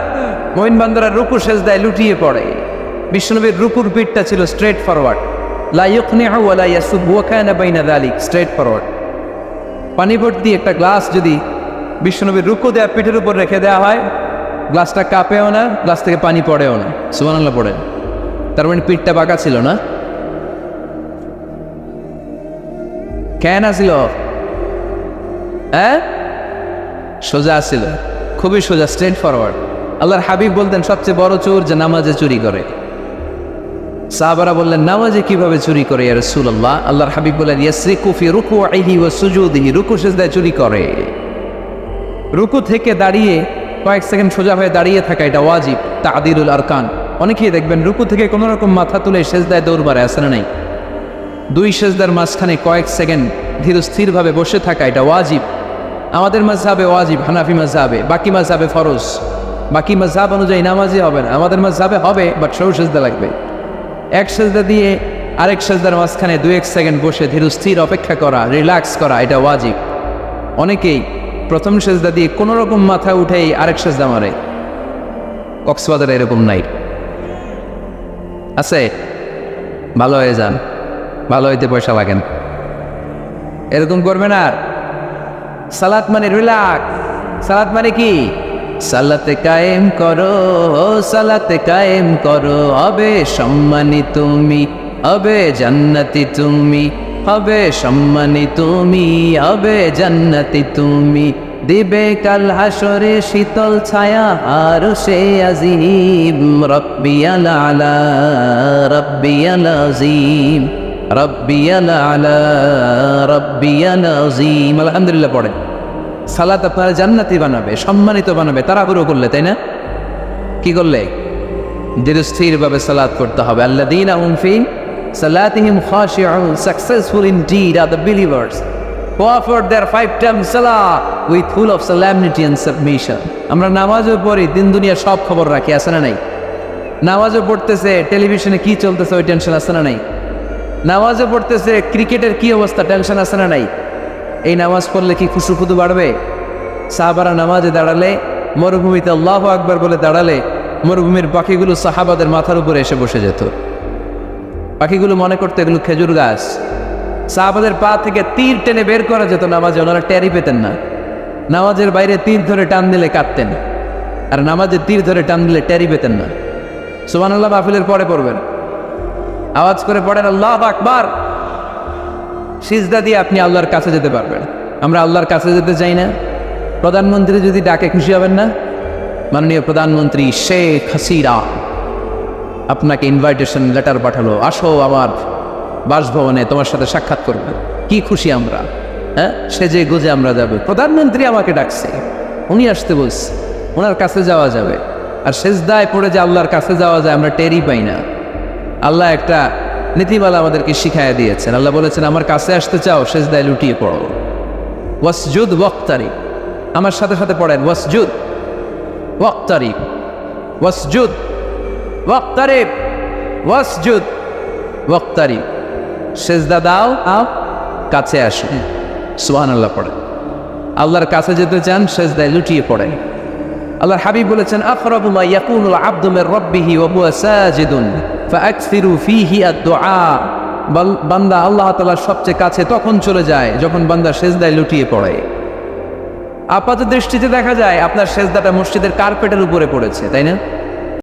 মুমিন বান্দারা রুকু সেজদায় লুটিয়ে পড়ে। বিশ্বনবীর রুকুর পিঠটা ছিল স্ট্রেট ফরওয়ার্ড, লা ইউকনিউ ওয়া লা ইয়াসুব ওয়া কানা বাইনা যালিক, স্ট্রেট ফরওয়ার্ড। পানি ভর্তি একটা গ্লাস যদি বিশ্বনবীর রুকু দেওয়া পিঠের উপর রেখে দেওয়া হয়, গ্লাসটা কাঁপেও না, গ্লাস থেকে পানি পড়েও না। সুবহানাল্লাহ পড়ে। তার মানে পিঠটা বাঁকা ছিল না, কেন ছিল? হ্যাঁ, সোজা ছিল, খুবই সোজা, স্ট্রেট ফরওয়ার্ড। আল্লাহর হাবিব বলতেন সবচেয়ে বড় চোর যে নামাজে চুরি করে। সাহাবারা বললেন নামাজে কিভাবে চুরি করে ইয়া রাসূলুল্লাহ? আল্লাহর হাবিব বললেন ইয়াসরিকু ফি রুকুইহি ওয়া সুজুদিহি, রুকু সিজদায় চুরি করে। রুকু থেকে দাঁড়িয়ে কয়েক সেকেন্ড সোজা হয়ে দাঁড়িয়ে থাকা, এটা ওয়াজিব, তা'দিলুল আরকান। অনেকেই দেখবেন রুকু থেকে কোনো রকম মাথা তুলে সেজদায় দৌড় মারে, আছে না নাই? দুই সেজদার মাঝখানে কয়েক সেকেন্ড ধীর স্থিরভাবে বসে থাকা, এটা ওয়াজিব। আমাদের মাযহাবে ওয়াজিব, হানাফি মাযহাবে, বাকি মাযহাবে ফরজ। বাকি মাযহাব অনুযায়ী নামাজই হবে না, আমাদের মাযহাবে হবে, বাট সৌ সেজদা লাগবে। এক সেজদা দিয়ে আরেক সেজদার মাঝখানে 2-1 সেকেন্ড বসে ধীর স্থির অপেক্ষা করা, রিল্যাক্স করা, এটা ওয়াজিব। অনেকেই প্রথম সেজদা দিয়ে কোনো রকম মাথা উঠেই আরেক সেজদা মারে। কক্সবাজারে এরকম নাই, আছে? ভালো হয়ে যান, ভালো হইতে পয়সা লাগেন, এরকম করবেন। আর সালাত মানে রিল্যাক্স। সালাত মানে কি? সালাতে কায়েম করো, সালাতে কায়েম করো, হবে সম্মানী তুমি, হবে জান্নাতি তুমি, হবে সম্মানী তুমি, হবে জান্নাতি তুমি, দিবে কাল হাসরে শীতল ছায়া আর সে আজিম, রব্বিয়াল আলা রব্বিয়াল আজিম, রব্বিয়াল আলা রব্বিয়াল আজিম। আলহামদুলিল্লাহ পড়েন। সালাত আপনারা জান্নাতি বানাবে, সম্মানিত বানাবে। তাড়াহুড়ো করলে, তাই না? কি করলে? ধীরস্থিরভাবে সালাত করতে হবে। আল্লাযীনা হুম ফি সালাতিহিম খাশিউন, successful indeed are the believers who offer their 5 times salah with full of solemnity and submission. আমরা নামাজও পড়ি, দিন দুনিয়া সব খবর রাখি, আছে না নাই? নামাজও পড়তেছে, টেলিভিশনে কি চলতেছে ওই টেনশন আছে না নাই? নামাজও পড়তেছে, ক্রিকেটের কি অবস্থা, টেনশন আছে না নাই? এই নামাজ পড়লে কি খুশুখুদু বাড়বে? সাহাবারা নামাজে দাঁড়ালে, মরুভূমিতে আল্লাহু আকবার বলে দাঁড়ালে, মরুভূমির পাখিগুলো সাহাবাদের মাথার উপরে এসে বসে যেত। পাখিগুলো মনে করতে এগুলো খেজুর গাছ। সাহাবাদের পা থেকে তীর টেনে বের করা যেত নামাজে, ওনারা টেরই পেতেন না। নামাজের বাইরে তীর ধরে টান দিলে কাঁদতেন, আর নামাজে তীর ধরে টান দিলে টেরই পেতেন না। সুবহানাল্লাহ মাহফিলের পরে পড়বেন, আওয়াজ করে পড়েন আল্লাহু আকবার। সিজদা দিয়ে আপনি আল্লাহর কাছে যেতে পারবেন। আমরা আল্লাহর কাছে যেতে চাই না? প্রধানমন্ত্রী যদি ডাকে খুশি হবেন না? মাননীয় প্রধানমন্ত্রী শেখ হাসিনা আপনাকে ইনভাইটেশন লেটার পাঠালো, আসো আমার বাসভবনে, তোমার সাথে সাক্ষাৎ করবে। কি খুশি আমরা, হ্যাঁ? সেজে গুজে আমরা যাবে। প্রধানমন্ত্রী আমাকে ডাকছে, উনি আসতে বলছে, ওনার কাছে যাওয়া যাবে। আর সেজদায় পড়ে যে আল্লাহর কাছে যাওয়া যায় আমরা টেরই পাই না। আল্লাহ একটা নীতিমালা আমাদেরকে শিখাইয়া দিয়েছেন। আল্লাহ বলেছেন আমার কাছে আসতে চাও, সেজদায় লুটিয়ে পড়ো। ওয়াসজুদ ওয়াক্তারিব, আমার সাথে সাথে পড়েন ওয়াসজুদ ওয়াক্তারিব, ওয়াসজুদ ওয়াক্তারিব, ওয়াসজুদ ওয়াক্তারিব। সেজদা দাও, আও কাছে আসো। সুবহানাল্লাহ পড়েন। আল্লাহর কাছে যেতে চান, সেজদায় লুটিয়ে পড়েন। আল্লাহর হাবিব বলেছেন আকরাবু মা ইয়াকুনুল আবদু মির রাব্বিহি ওয়া হুয়া সাজিদুন ফাআকসিরু ফীহি আদ-দুআ। বান্দা আল্লাহ তাআলার সবচেয়ে কাছে তখন চলে যায় যখন বান্দা সেজদায় লুটিয়ে পড়ে। আপাত দৃষ্টিতে দেখা যায় আপনার সেজদাটা মসজিদের কার্পেটের উপরে পড়েছে, তাই না?